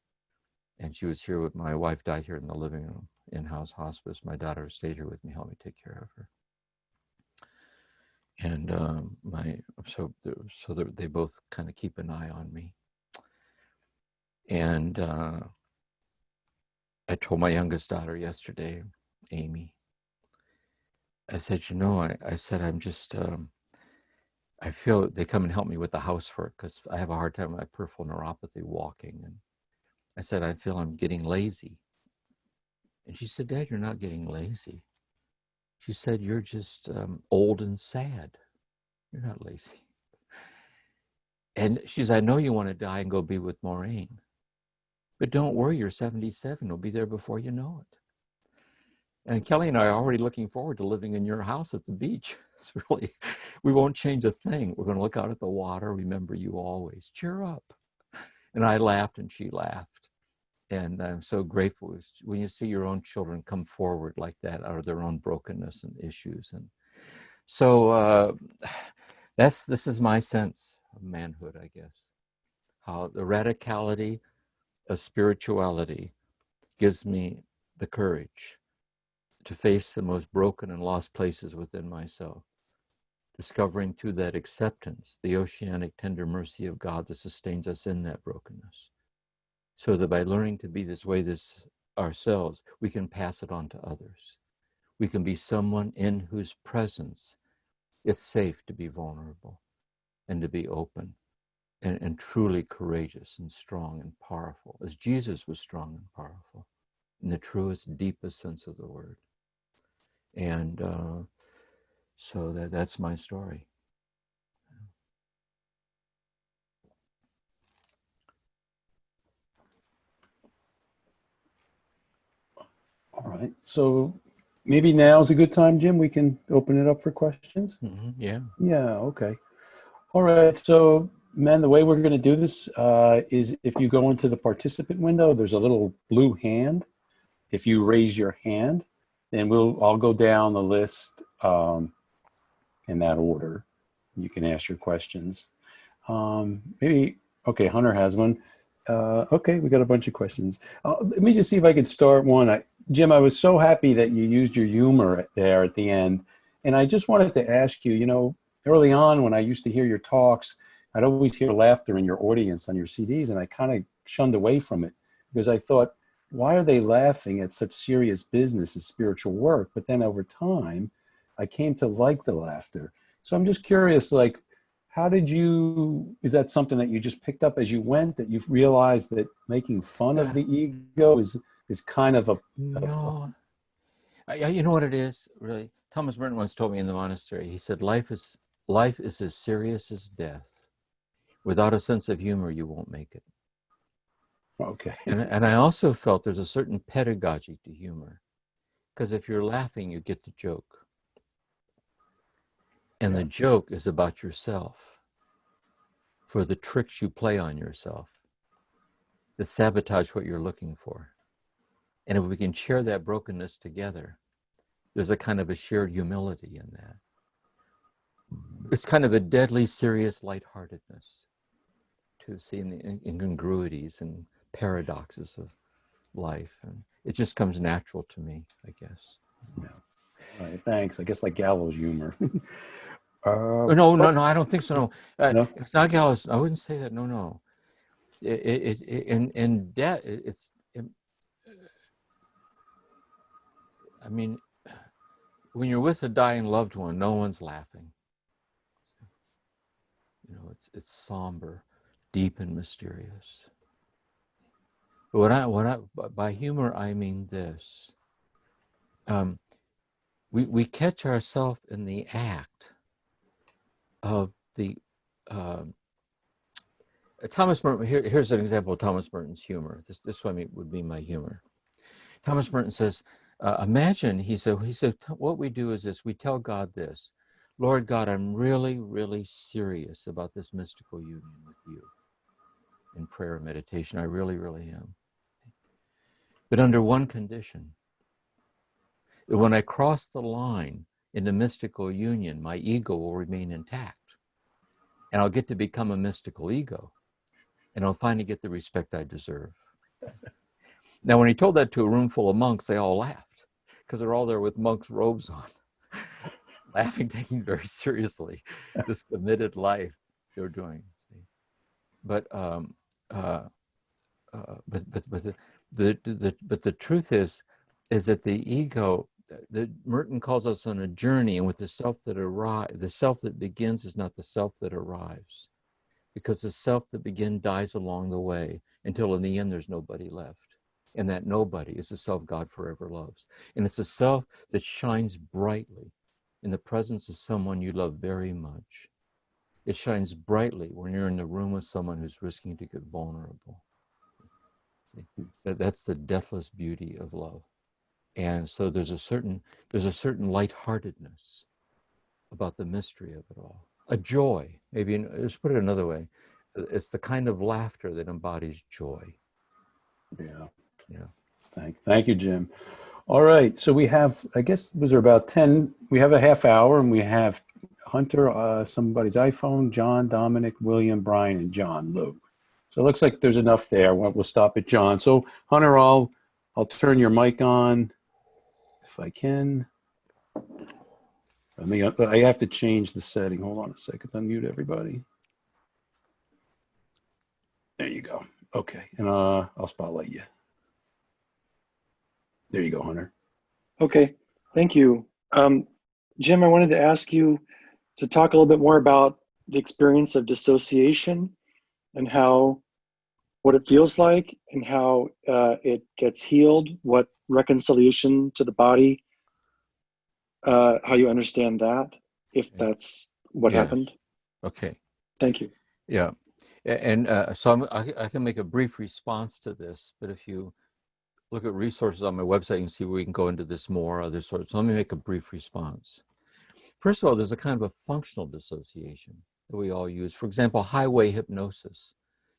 And she was here with my wife, died here in the living room, in-house hospice. My daughter stayed here with me, helped me take care of her. And they both kind of keep an eye on me. And I told my youngest daughter yesterday, Amy, I said, I said, I'm just, I feel they come and help me with the housework because I have a hard time with my peripheral neuropathy walking. And I said, I feel I'm getting lazy. And she said, Dad, you're not getting lazy. She said, you're just old and sad. You're not lazy. And she said, I know you want to die and go be with Maureen. But don't worry, you're 77. You'll be there before you know it. And Kelly and I are already looking forward to living in your house at the beach. It's really, we won't change a thing. We're going to look out at the water. Remember you always. Cheer up. And I laughed and she laughed. And I'm so grateful when you see your own children come forward like that out of their own brokenness and issues. And so this is my sense of manhood, I guess. How the radicality of spirituality gives me the courage to face the most broken and lost places within myself, discovering through that acceptance the oceanic tender mercy of God that sustains us in that brokenness, so that by learning to be this way ourselves, we can pass it on to others. We can be someone in whose presence it's safe to be vulnerable and to be open and truly courageous and strong and powerful, as Jesus was strong and powerful in the truest, deepest sense of the word. And so that's my story. All right. So maybe now's a good time, Jim. We can open it up for questions. Mm-hmm. Yeah. Yeah. Okay. All right. So, man, the way we're going to do this is if you go into the participant window, there's a little blue hand. If you raise your hand, then I'll go down the list in that order. You can ask your questions. Okay, Hunter has one. Okay, we got a bunch of questions. Let me just see if I can start one. Jim, I was so happy that you used your humor there at the end. And I just wanted to ask you, early on when I used to hear your talks, I'd always hear laughter in your audience on your CDs, and I kind of shunned away from it because I thought, why are they laughing at such serious business as spiritual work? But then over time, I came to like the laughter. So I'm just curious, like, is that something that you just picked up as you went, that you've realized that making fun of the ego is kind of No. You know what it is, really? Thomas Merton once told me in the monastery, he said, life is as serious as death. Without a sense of humor, you won't make it. Okay. And I also felt there's a certain pedagogy to humor, because if you're laughing, you get the joke. And the joke is about yourself, for the tricks you play on yourself that sabotage what you're looking for. And if we can share that brokenness together, there's a kind of a shared humility in that. It's kind of a deadly serious lightheartedness to seeing the incongruities and paradoxes of life. And it just comes natural to me, I guess. Yeah. All right, thanks. I guess like gallows humor. No, I don't think so. No, No? it's not gallows. I wouldn't say that. No. In death, I mean, when you're with a dying loved one, no one's laughing. It's somber, deep and mysterious. But by humor, I mean this. We catch ourselves in the act of the Thomas Merton. Here's an example of Thomas Merton's humor. This one would be my humor. Thomas Merton says, imagine, he said, what we do is this, we tell God this, Lord God, I'm really, really serious about this mystical union with you in prayer and meditation. I really, really am. But under one condition, that when I cross the line into mystical union, my ego will remain intact. And I'll get to become a mystical ego. And I'll finally get the respect I deserve. Now, when he told that to a room full of monks, they all laughed because they're all there with monks' robes on. laughing, taking very seriously this committed life they're doing. See? But the truth is that the ego, Merton calls us on a journey, and with the self that begins is not the self that arrives, because the self that begins dies along the way until in the end there's nobody left. And that nobody is the self God forever loves. And it's a self that shines brightly in the presence of someone you love very much. It shines brightly when you're in the room with someone who's risking to get vulnerable. That's the deathless beauty of love. And so there's a certain lightheartedness about the mystery of it all. A joy, maybe, let's put it another way. It's the kind of laughter that embodies joy. Yeah. Yeah. Thank you, Jim. All right. So we have, I guess, was there about 10? We have a half hour, and we have Hunter, somebody's iPhone, John, Dominic, William, Brian, and John, Lou. So it looks like there's enough there. We'll stop at John. So Hunter, I'll turn your mic on if I can. I have to change the setting. Hold on a second. Unmute everybody. There you go. Okay. And I'll spotlight you. There you go, Hunter. Okay, thank you. Jim, I wanted to ask you to talk a little bit more about the experience of dissociation and what it feels like and how it gets healed, what reconciliation to the body, how you understand that, if that's what happened. Okay. Thank you. Yeah. And so I can make a brief response to this, but if you look at resources on my website, you can see where we can go into this more, other sorts. So let me make a brief response. First of all, there's a kind of a functional dissociation that we all use. For example, highway hypnosis.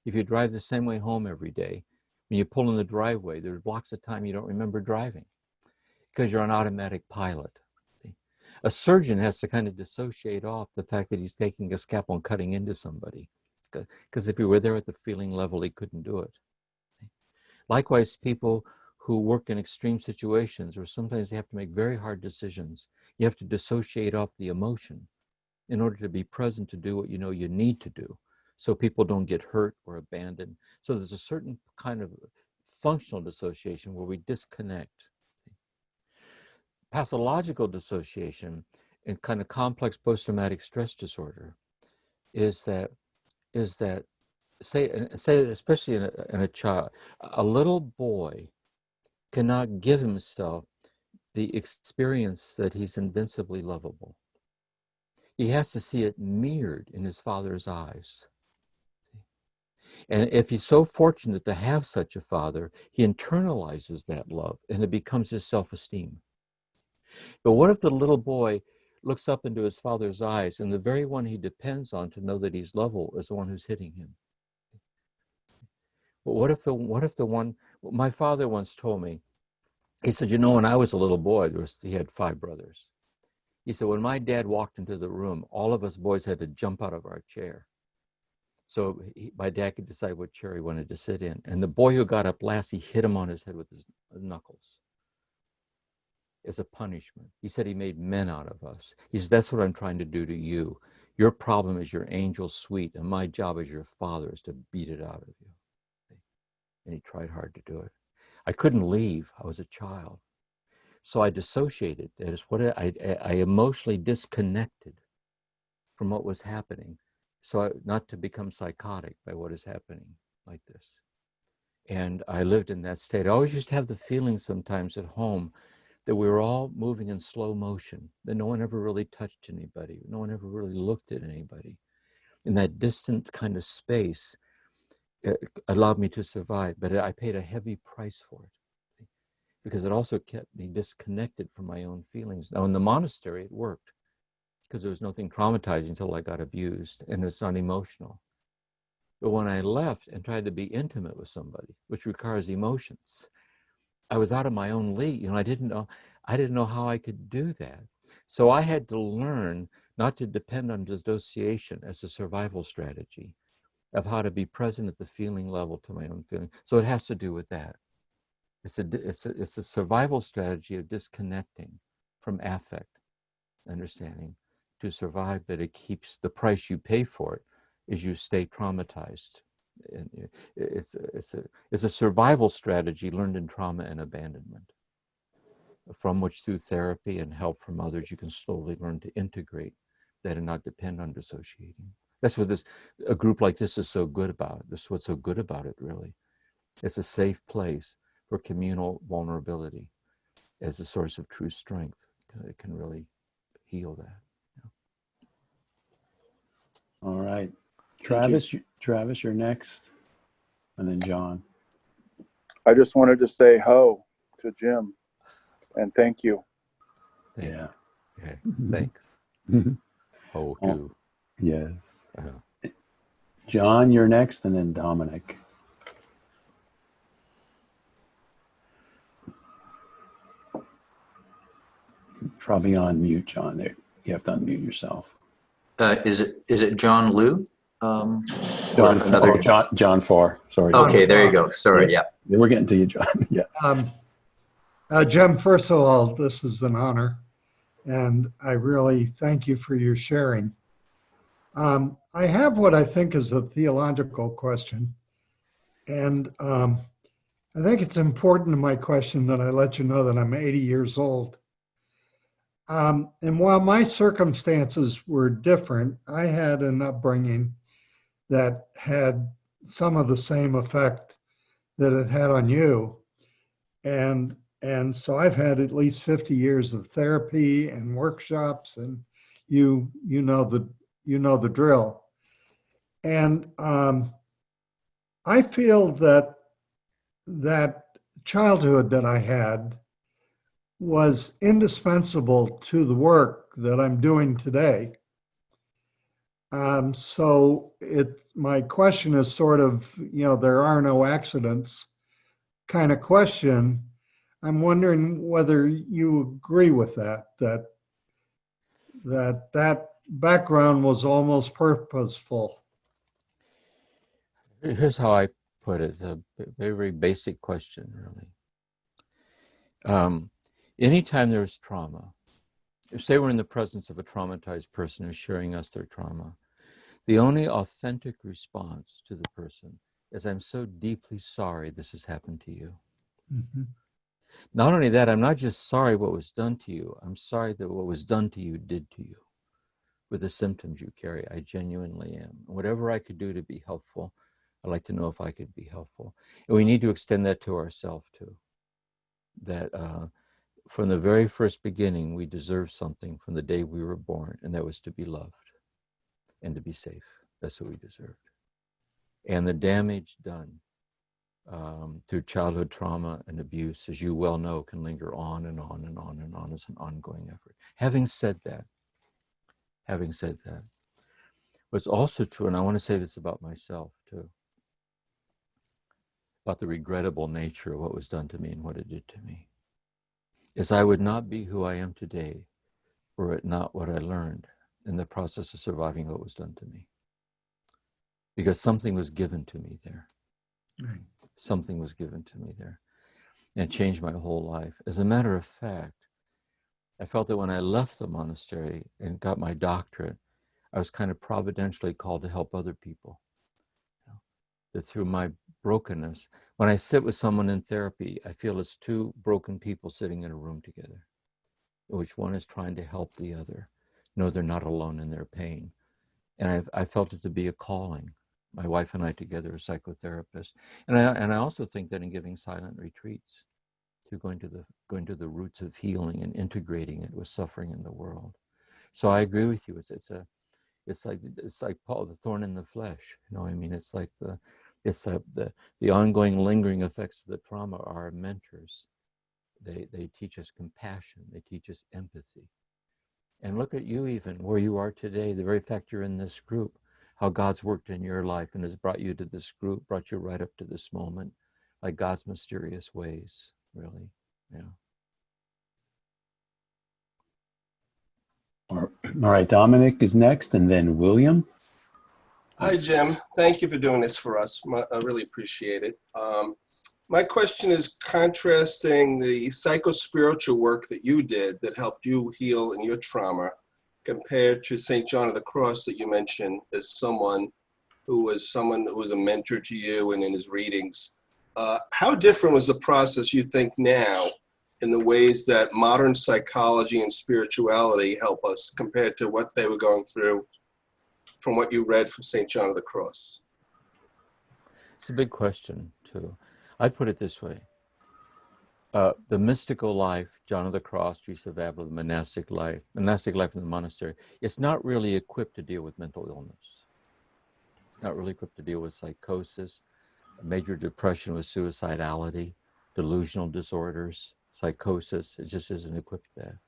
If you drive the same way home every day, when you pull in the driveway, there's blocks of time you don't remember driving because you're on automatic pilot. A surgeon has to kind of dissociate off the fact that he's taking a scalpel and cutting into somebody, because if he were there at the feeling level, he couldn't do it. Likewise, people who work in extreme situations where sometimes they have to make very hard decisions, you have to dissociate off the emotion in order to be present to do what you know you need to do, so people don't get hurt or abandoned. So there's a certain kind of functional dissociation where we disconnect. Pathological dissociation in kind of complex post-traumatic stress disorder is that say especially in a child, a little boy cannot give himself the experience that he's invincibly lovable. He has to see it mirrored in his father's eyes. And if he's so fortunate to have such a father, he internalizes that love and it becomes his self-esteem. But what if the little boy looks up into his father's eyes and the very one he depends on to know that he's lovable is the one who's hitting him? But what if the one, my father once told me, he said, when I was a little boy, he had 5 brothers. He said, when my dad walked into the room, all of us boys had to jump out of our chair. So my dad could decide what chair he wanted to sit in. And the boy who got up last, he hit him on his head with his knuckles as a punishment. He said he made men out of us. He said, that's what I'm trying to do to you. Your problem is your angel sweet, and my job as your father is to beat it out of you. And he tried hard to do it. I couldn't leave. I was a child. So I dissociated. That is what I emotionally disconnected from what was happening. So not to become psychotic by what is happening like this. And I lived in that state. I always used to have the feeling sometimes at home that we were all moving in slow motion, that no one ever really touched anybody. No one ever really looked at anybody. In that distant kind of space, it allowed me to survive, but I paid a heavy price for it because it also kept me disconnected from my own feelings. Now in the monastery, it worked because there was nothing traumatizing until I got abused, and it's not emotional. But when I left and tried to be intimate with somebody, which requires emotions, I was out of my own league. I didn't know how I could do that. So I had to learn not to depend on dissociation as a survival strategy of how to be present at the feeling level to my own feeling. So it has to do with that. It's a survival strategy of disconnecting from affect understanding to survive, but it keeps the price you pay for it is you stay traumatized. And it's a survival strategy learned in trauma and abandonment, from which through therapy and help from others, you can slowly learn to integrate that and not depend on dissociating. That's what a group like this is so good about. This is what's so good about it, really. It's a safe place for communal vulnerability as a source of true strength. It can really heal that. All right. Travis, Travis, you're next. And then John. I just wanted to say ho to Jim and thank you. Thank Yeah. you. Okay. Thanks. Oh, Oh. too. Yes. Uh-huh. John, you're next, and then Dominic. Probably on mute, John. There, you have to unmute yourself. Is it John Liu? Or John, another. John Farr. Sorry. Okay, there you go. Sorry. Yeah. We're getting to you, John. Yeah. Jim, first of all, this is an honor, and I really thank you for your sharing. I have what I think is a theological question, and I think it's important in my question that I let you know that I'm 80 years old. And while my circumstances were different, I had an upbringing that had some of the same effect that it had on you. And so I've had at least 50 years of therapy and workshops, and you know the drill. And I feel that childhood that I had was indispensable to the work that I'm doing today. So my question is sort of, there are no accidents kind of question. I'm wondering whether you agree with that background was almost purposeful. Here's how I put it. It's a very, very basic question, really. Anytime there's trauma, say we're in the presence of a traumatized person who's sharing us their trauma, the only authentic response to the person is, I'm so deeply sorry this has happened to you. Mm-hmm. Not only that, I'm not just sorry what was done to you, I'm sorry that what was done to you did to you. With the symptoms you carry, I genuinely am. Whatever I could do to be helpful, I'd like to know if I could be helpful. And we need to extend that to ourselves too. That from the very first beginning, we deserve something from the day we were born, and that was to be loved and to be safe. That's what we deserved. And the damage done through childhood trauma and abuse, as you well know, can linger on and on and on and on as an ongoing effort. Having said that, what's also true, and I want to say this about myself too, about the regrettable nature of what was done to me and what it did to me, is I would not be who I am today were it not what I learned in the process of surviving what was done to me. Because something was given to me there. Right. Something was given to me there. And it changed my whole life. As a matter of fact, I felt that when I left the monastery and got my doctorate, I was kind of providentially called to help other people. That through my brokenness, when I sit with someone in therapy, I feel it's two broken people sitting in a room together, in which one is trying to help the other. No, they're not alone in their pain. And I felt it to be a calling. My wife and I together as psychotherapists. And I also think that in giving silent retreats, to going to the roots of healing and integrating it with suffering in the world. So I agree with you. It's like Paul, the thorn in the flesh. I mean, it's like the ongoing lingering effects of the trauma are our mentors. They teach us compassion. They teach us empathy. And look at you, even where you are today, the very fact you're in this group, how God's worked in your life and has brought you to this group, brought you right up to this moment, like God's mysterious ways, really. Yeah. All right, Dominic is next, and then William. Hi, Jim. Thank you for doing this for us. I really appreciate it. My question is contrasting the psycho-spiritual work that you did that helped you heal in your trauma compared to St. John of the Cross that you mentioned as someone that was a mentor to you and in his readings. How different was the process, you think, now in the ways that modern psychology and spirituality help us compared to what they were going through from what you read from St. John of the Cross? It's a big question, too. I'd put it this way. The mystical life, John of the Cross, Teresa of Avila, the monastic life in the monastery, it's not really equipped to deal with mental illness. Not really equipped to deal with psychosis, major depression with suicidality, delusional disorders, psychosis. It just isn't equipped there.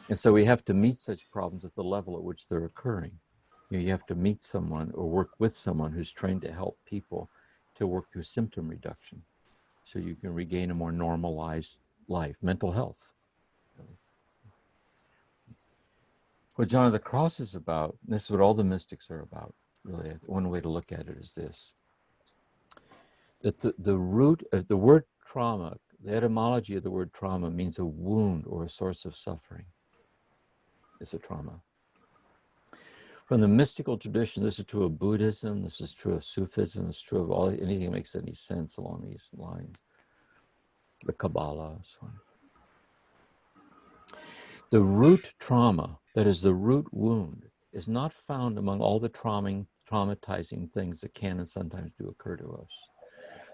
And so we have to meet such problems at the level at which they're occurring. You have to meet someone or work with someone who's trained to help people to work through symptom reduction so you can regain a more normalized life, mental health. Really. What John of the Cross is about, this is what all the mystics are about, really. One way to look at it is this, that the root of the word trauma, the etymology of the word trauma means a wound or a source of suffering. It's a trauma. From the mystical tradition, this is true of Buddhism, this is true of Sufism, it's true of anything that makes any sense along these lines. The Kabbalah, so on. The root trauma, that is the root wound, is not found among all the traumatizing things that can and sometimes do occur to us.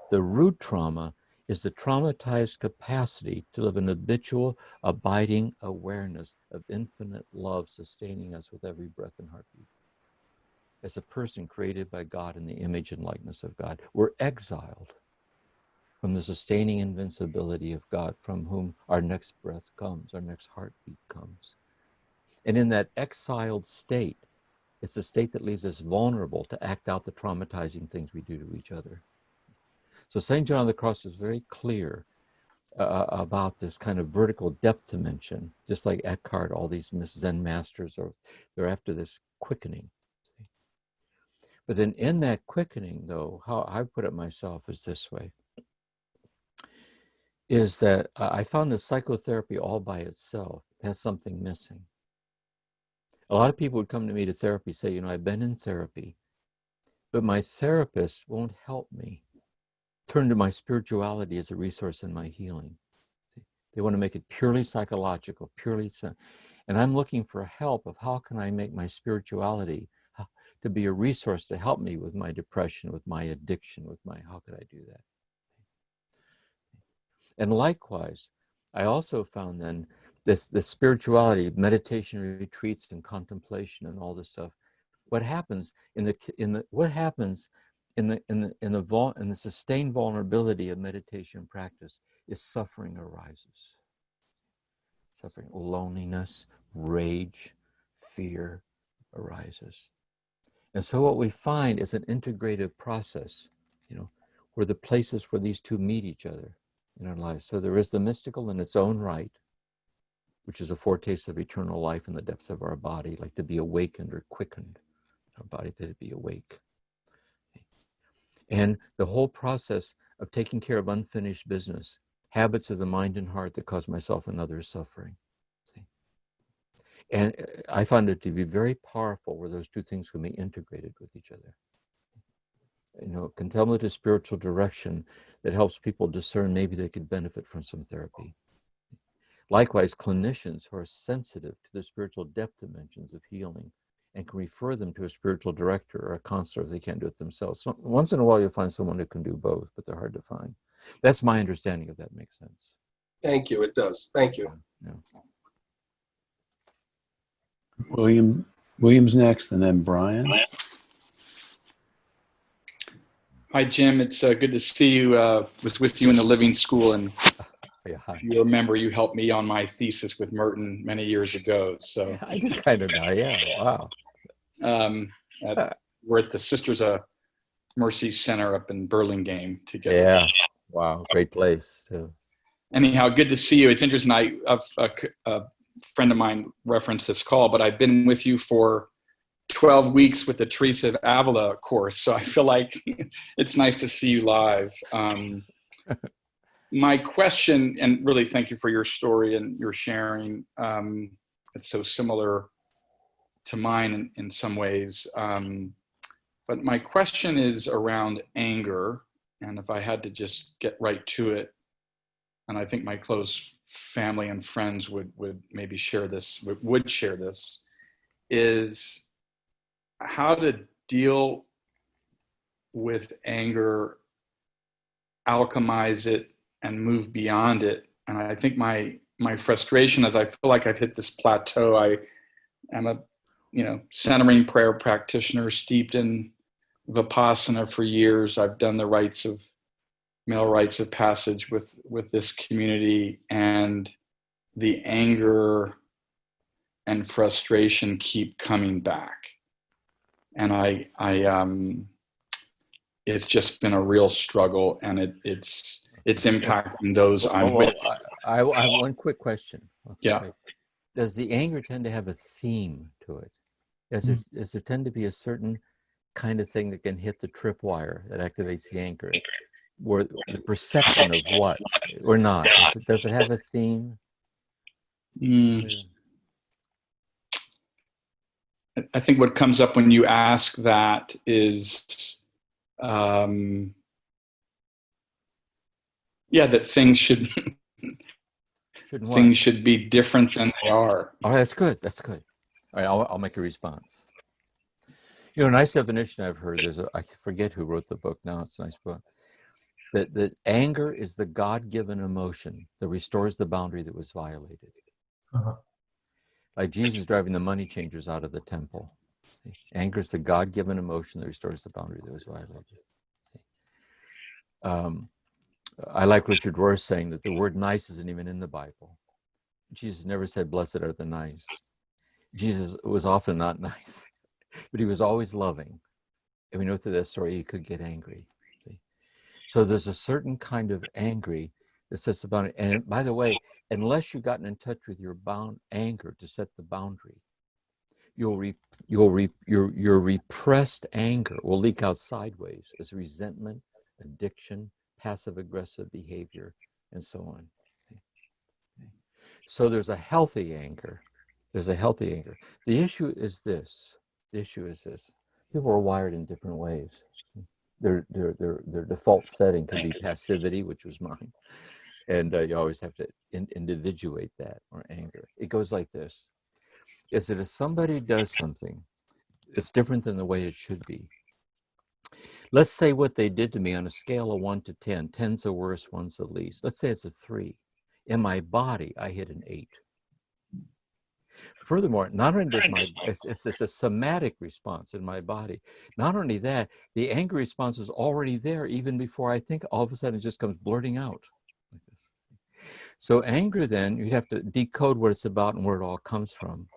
The root trauma is the traumatized capacity to live an habitual, abiding awareness of infinite love sustaining us with every breath and heartbeat. As a person created by God in the image and likeness of God, we're exiled from the sustaining invincibility of God, from whom our next breath comes, our next heartbeat comes. And in that exiled state, it's the state that leaves us vulnerable to act out the traumatizing things we do to each other. So St. John of the Cross is very clear about this kind of vertical depth dimension, just like Eckhart, all these Zen masters, they're after this quickening. See? But then in that quickening, though, how I put it myself is this way, is that I found that psychotherapy all by itself has something missing. A lot of people would come to me to therapy, say, you know, I've been in therapy, but my therapist won't help me turn to my spirituality as a resource in my healing. They want to make it purely psychological, and I'm looking for help of how can I make my spirituality to be a resource to help me with my depression, with my addiction, how could I do that? And likewise, I also found then this spirituality, meditation retreats and contemplation and all this stuff. What happens in the sustained vulnerability of meditation practice is suffering arises. Suffering, loneliness, rage, fear arises. And so what we find is an integrative process, you know, where the places where these two meet each other in our lives. So there is the mystical in its own right, which is a foretaste of eternal life in the depths of our body, like to be awakened or quickened, our body to be awake. And the whole process of taking care of unfinished business, habits of the mind and heart that cause myself and others suffering. See? And I found it to be very powerful where those two things can be integrated with each other. You know, contemplative spiritual direction that helps people discern maybe they could benefit from some therapy. Likewise, clinicians who are sensitive to the spiritual depth dimensions of healing and can refer them to a spiritual director or a counselor if they can't do it themselves. So once in a while, you'll find someone who can do both, but they're hard to find. That's my understanding, if that makes sense. Thank you. It does. Thank you. Yeah. William's next, and then Brian. Hi, Jim. It's good to see you. Was with you in the Living School, and if you remember, you helped me on my thesis with Merton many years ago. So I do kind of know. Yeah. Wow. We're at the Sisters of Mercy Center up in Burlingame together. Yeah. Wow. Great place too. Anyhow, good to see you. It's interesting. A friend of mine referenced this call, but I've been with you for 12 weeks with the Teresa of Avila course. So I feel like it's nice to see you live. My question, and really thank you for your story and your sharing. It's so similar to mine in some ways. But my question is around anger. And if I had to just get right to it, and I think my close family and friends would maybe share this, would share this, is how to deal with anger, alchemize it, and move beyond it. And I think my frustration is I feel like I've hit this plateau. I am a centering prayer practitioner steeped in Vipassana for years. I've done the male rites of passage with this community, and the anger and frustration keep coming back. And I it's just been a real struggle, and it's impacting those I'm with. I have one quick question. Yeah. Wait. Does the anger tend to have a theme to it? Does there tend to be a certain kind of thing that can hit the tripwire that activates the anger? Or the perception of what or not? Does it have a theme? I think what comes up when you ask that is, that things should be different than they are. Oh, that's good. That's good. All right, I'll make a response. A nice definition I've heard. I forget who wrote the book now. It's a nice book. That anger is the God-given emotion that restores the boundary that was violated. Like Jesus driving the money changers out of the temple. Anger is the God-given emotion that restores the boundary that was violated. I like Richard Rohr saying that the word nice isn't even in the Bible. Jesus never said, blessed are the nice. Jesus was often not nice, but he was always loving. And we know through that story he could get angry. So there's a certain kind of angry that sets the boundary. And by the way, unless you've gotten in touch with your anger to set the boundary, your repressed anger will leak out sideways as resentment, addiction, passive-aggressive behavior, and so on. So there's a healthy anger. There's a healthy anger. The issue is this. People are wired in different ways. Their default setting could be passivity, which was mine. And you always have to individuate that, or anger. It goes like this. Is that if somebody does something, it's different than the way it should be. Let's say what they did to me on a scale of 1 to 10. 10's the worst, 1's the least. Let's say it's a 3. In my body, I hit an 8. Furthermore, not only does it's a somatic response in my body. Not only that, the anger response is already there even before I think. All of a sudden, it just comes blurting out like this. So anger, then, you have to decode what it's about and where it all comes from,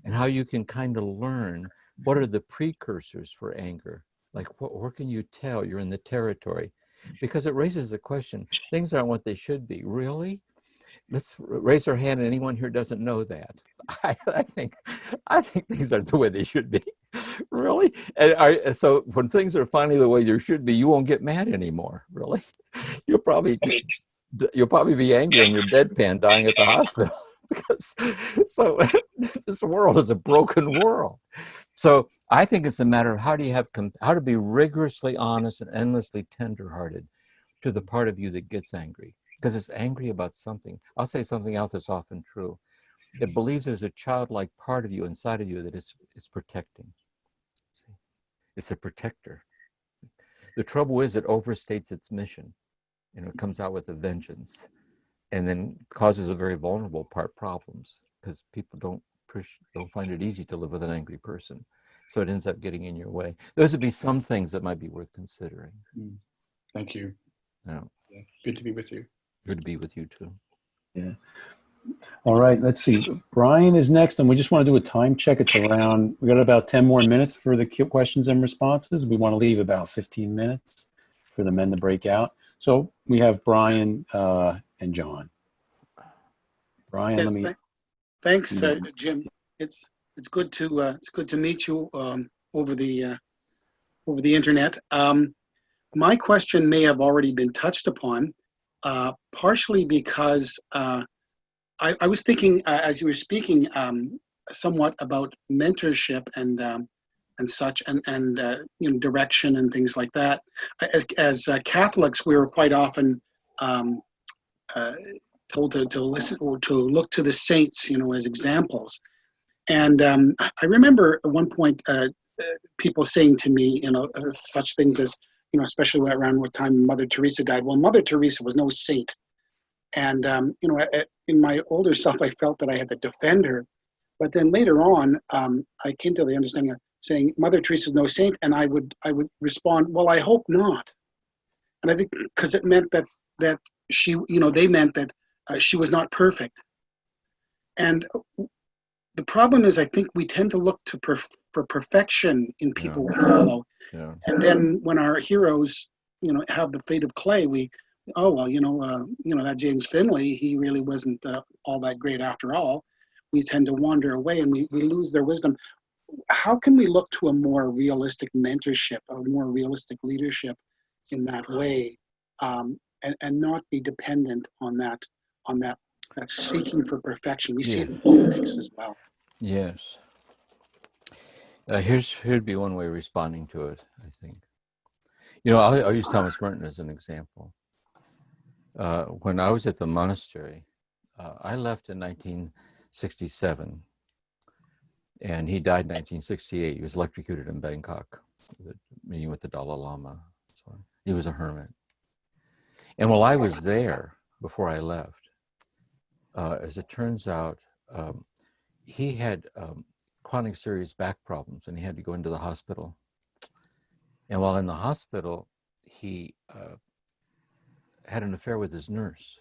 and how you can kind of learn what are the precursors for anger. Like, where can you tell you're in the territory? Because it raises the question, things aren't what they should be. Really? Let's raise our hand, and anyone here doesn't know that. I think things are the way they should be. Really? And so when things are finally the way they should be, you won't get mad anymore. Really? You'll probably be angry in your bedpan, dying at the hospital. Because this world is a broken world. So I think it's a matter of how to be rigorously honest and endlessly tenderhearted to the part of you that gets angry. Because it's angry about something. I'll say something else that's often true. It believes there's a childlike part of you inside of you that is protecting. It's a protector. The trouble is it overstates its mission. It comes out with a vengeance, and then causes a very vulnerable part problems, because people don't find it easy to live with an angry person. So it ends up getting in your way. Those would be some things that might be worth considering. Thank you. Yeah. Good to be with you. Good to be with you too. Yeah. All right, let's see. Brian is next, and we just want to do a time check. We got about 10 more minutes for the questions and responses. We want to leave about 15 minutes for the men to break out. So we have Brian and John. Brian, Yes, thanks, Jim. It's It's good to meet you over the internet. My question may have already been touched upon, partially because I was thinking as you were speaking somewhat about mentorship and such, and direction and things like that. As Catholics, we were quite often told to listen or to look to the saints, as examples. And I remember at one point people saying to me, such things as, especially around what time Mother Teresa died. Well, Mother Teresa was no saint. And, in my older self, I felt that I had to defend her. But then later on, I came to the understanding of saying Mother Teresa is no saint. And I would respond, well, I hope not. And I think because it meant that she, they meant that she was not perfect. And the problem is, I think we tend to look for perfection in people we follow. Yeah. And then when our heroes, have the fate of clay, that James Finley, he really wasn't all that great after all. We tend to wander away and we lose their wisdom. How can we look to a more realistic mentorship, a more realistic leadership in that way, and not be dependent on that seeking for perfection? We see it in politics as well. Yes. Here'd be one way of responding to it, I think. I'll use Thomas Merton as an example. When I was at the monastery, I left in 1967, and he died in 1968. He was electrocuted in Bangkok, meeting with the Dalai Lama. So he was a hermit. And while I was there, before I left, as it turns out, he had chronic serious back problems, and he had to go into the hospital. And while in the hospital, he had an affair with his nurse.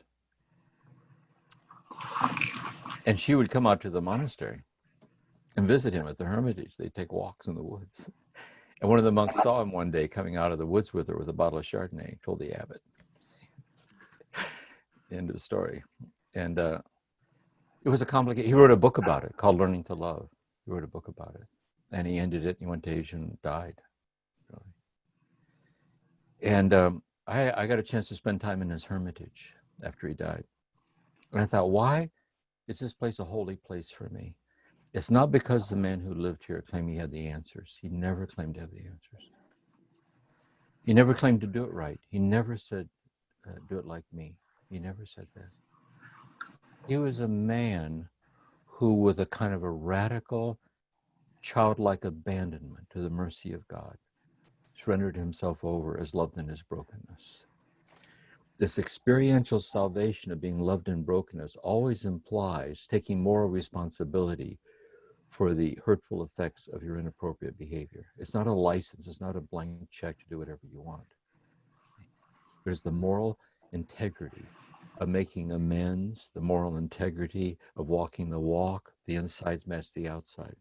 And she would come out to the monastery and visit him at the hermitage. They'd take walks in the woods. And one of the monks saw him one day coming out of the woods with her with a bottle of Chardonnay, told the abbot. End of the story. And it was a complicated, he wrote a book about it called Learning to Love. He wrote a book about it. And he ended it, and he went to Asia and died. Really. And I got a chance to spend time in his hermitage after he died. And I thought, why is this place a holy place for me? It's not because the man who lived here claimed he had the answers. He never claimed to have the answers. He never claimed to do it right. He never said, do it like me. He never said that. He was a man who, with a kind of a radical, childlike abandonment to the mercy of God, surrendered himself over as loved in his brokenness. This experiential salvation of being loved in brokenness always implies taking moral responsibility for the hurtful effects of your inappropriate behavior. It's not a license, it's not a blank check to do whatever you want. There's the moral integrity of making amends, the moral integrity of walking the walk, the insides match the outside.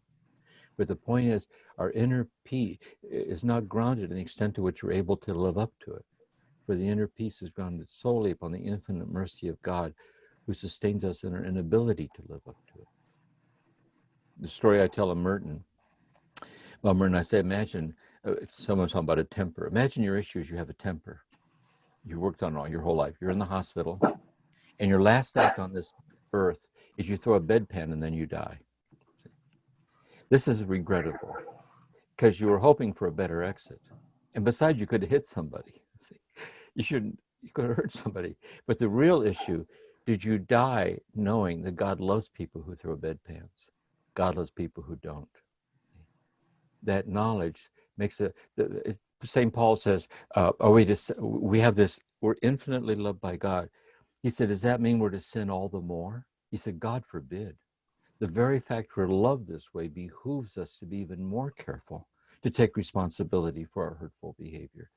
But the point is, our inner peace is not grounded in the extent to which we're able to live up to it. For the inner peace is grounded solely upon the infinite mercy of God, who sustains us in our inability to live up to it. The story I tell of Merton, well, Merton, I say, imagine, someone's talking about a temper. Imagine your issue is you have a temper. You worked on it all your whole life. You're in the hospital, and your last act on this earth is you throw a bedpan and then you die. This is regrettable because you were hoping for a better exit. And besides, you could have hit somebody. You could have hurt somebody. But the real issue, did you die knowing that God loves people who throw bedpans? God loves people who don't. That knowledge makes it, St. Paul says, we have this, we're infinitely loved by God. He said, does that mean we're to sin all the more? He said, God forbid. The very fact we're loved this way behooves us to be even more careful, to take responsibility for our hurtful behavior.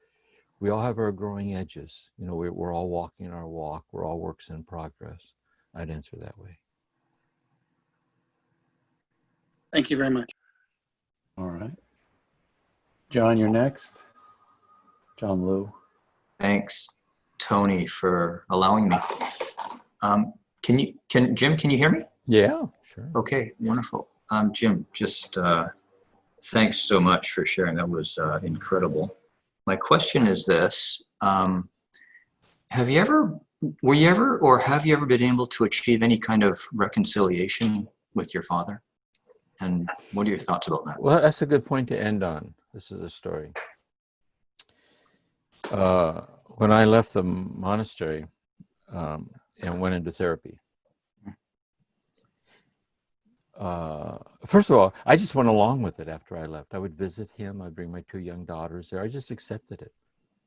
We all have our growing edges. We're all walking our walk. We're all works in progress. I'd answer that way. Thank you very much. All right. John, you're next. John Liu. Thanks, Tony, for allowing me. Jim, can you hear me? Yeah, sure. Okay, wonderful. Jim, just thanks so much for sharing. That was incredible. My question is this. Have you ever been able to achieve any kind of reconciliation with your father? And what are your thoughts about that? Well, that's a good point to end on. This is a story. When I left the monastery and went into therapy, first of all, I just went along with it after I left. I would visit him. I'd bring my 2 young daughters there. I just accepted it.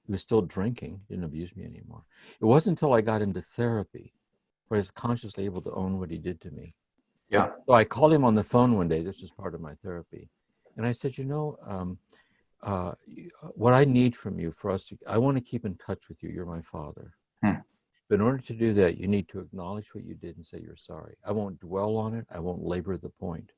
He was still drinking, didn't abuse me anymore. It wasn't until I got into therapy where I was consciously able to own what he did to me. Yeah. So I called him on the phone one day. This was part of my therapy. And I said, what I need from you I want to keep in touch with you. You're my father. But in order to do that, you need to acknowledge what you did and say you're sorry. I won't dwell on it. I won't labor the point.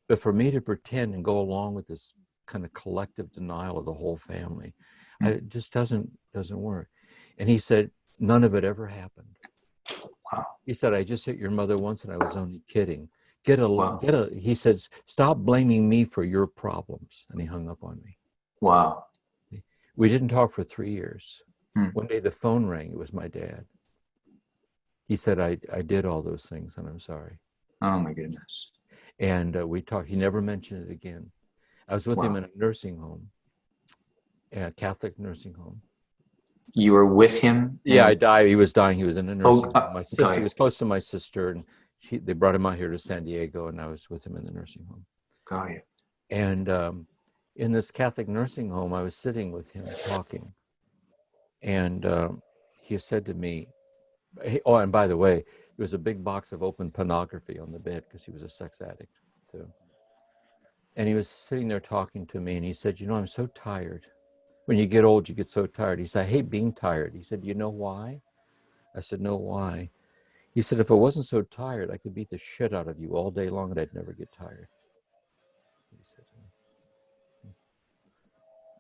But for me to pretend and go along with this kind of collective denial of the whole family, it just doesn't work. And he said, none of it ever happened. Wow. He said, I just hit your mother once and I was only kidding. He says, stop blaming me for your problems. And he hung up on me. Wow. We didn't talk for 3 years. One day the phone rang. It was my dad. He said, I did all those things and I'm sorry. Oh my goodness. And we talked. He never mentioned it again. I was with him in a nursing home, a Catholic nursing home. You were with him? Yeah, I died. He was dying. He was in a nursing home. My sister, got it. he was close to my sister, and they brought him out here to San Diego, and I was with him in the nursing home. Got it. And in this Catholic nursing home, I was sitting with him talking, and he said to me, oh, and by the way, there was a big box of open pornography on the bed because he was a sex addict too. And he was sitting there talking to me, and he said, I'm so tired. When you get old, you get so tired. He said, I hate being tired. He said, you know why? I said, no, why? He said, if I wasn't so tired, I could beat the shit out of you all day long and I'd never get tired. He said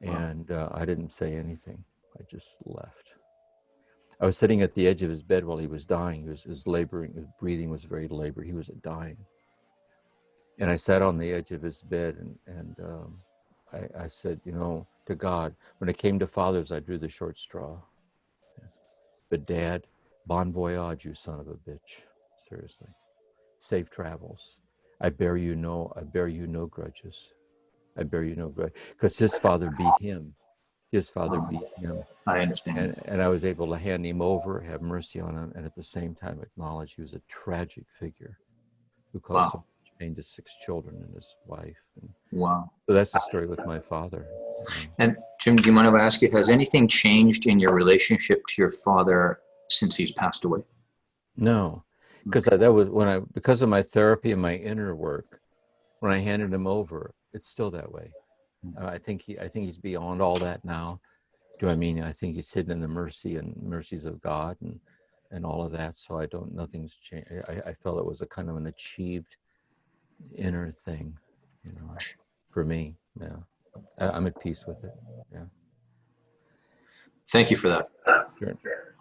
to me. And I didn't say anything. I just left. I was sitting at the edge of his bed while he was dying. He was laboring. His breathing was very labored. He was dying. And I sat on the edge of his bed and I said, to God, when it came to fathers, I drew the short straw. But Dad, bon voyage, you son of a bitch. Seriously. Safe travels. I bear you no grudges. I bear you no grudge. Because his father beat him. His father beat him. I understand. And I was able to hand him over, have mercy on him, and at the same time acknowledge he was a tragic figure who caused so much pain to 6 children and his wife. And wow. So that's the story with my father. And Jim, do you mind if I ask you, has anything changed in your relationship to your father since he's passed away? No, because that was because of my therapy and my inner work. When I handed him over, it's still that way. I think he's beyond all that now. I think he's hidden in the mercies of God and all of that. So nothing's changed. I felt it was a kind of an achieved inner thing, for me. Yeah, I'm at peace with it. Yeah. Thank you for that. Sure.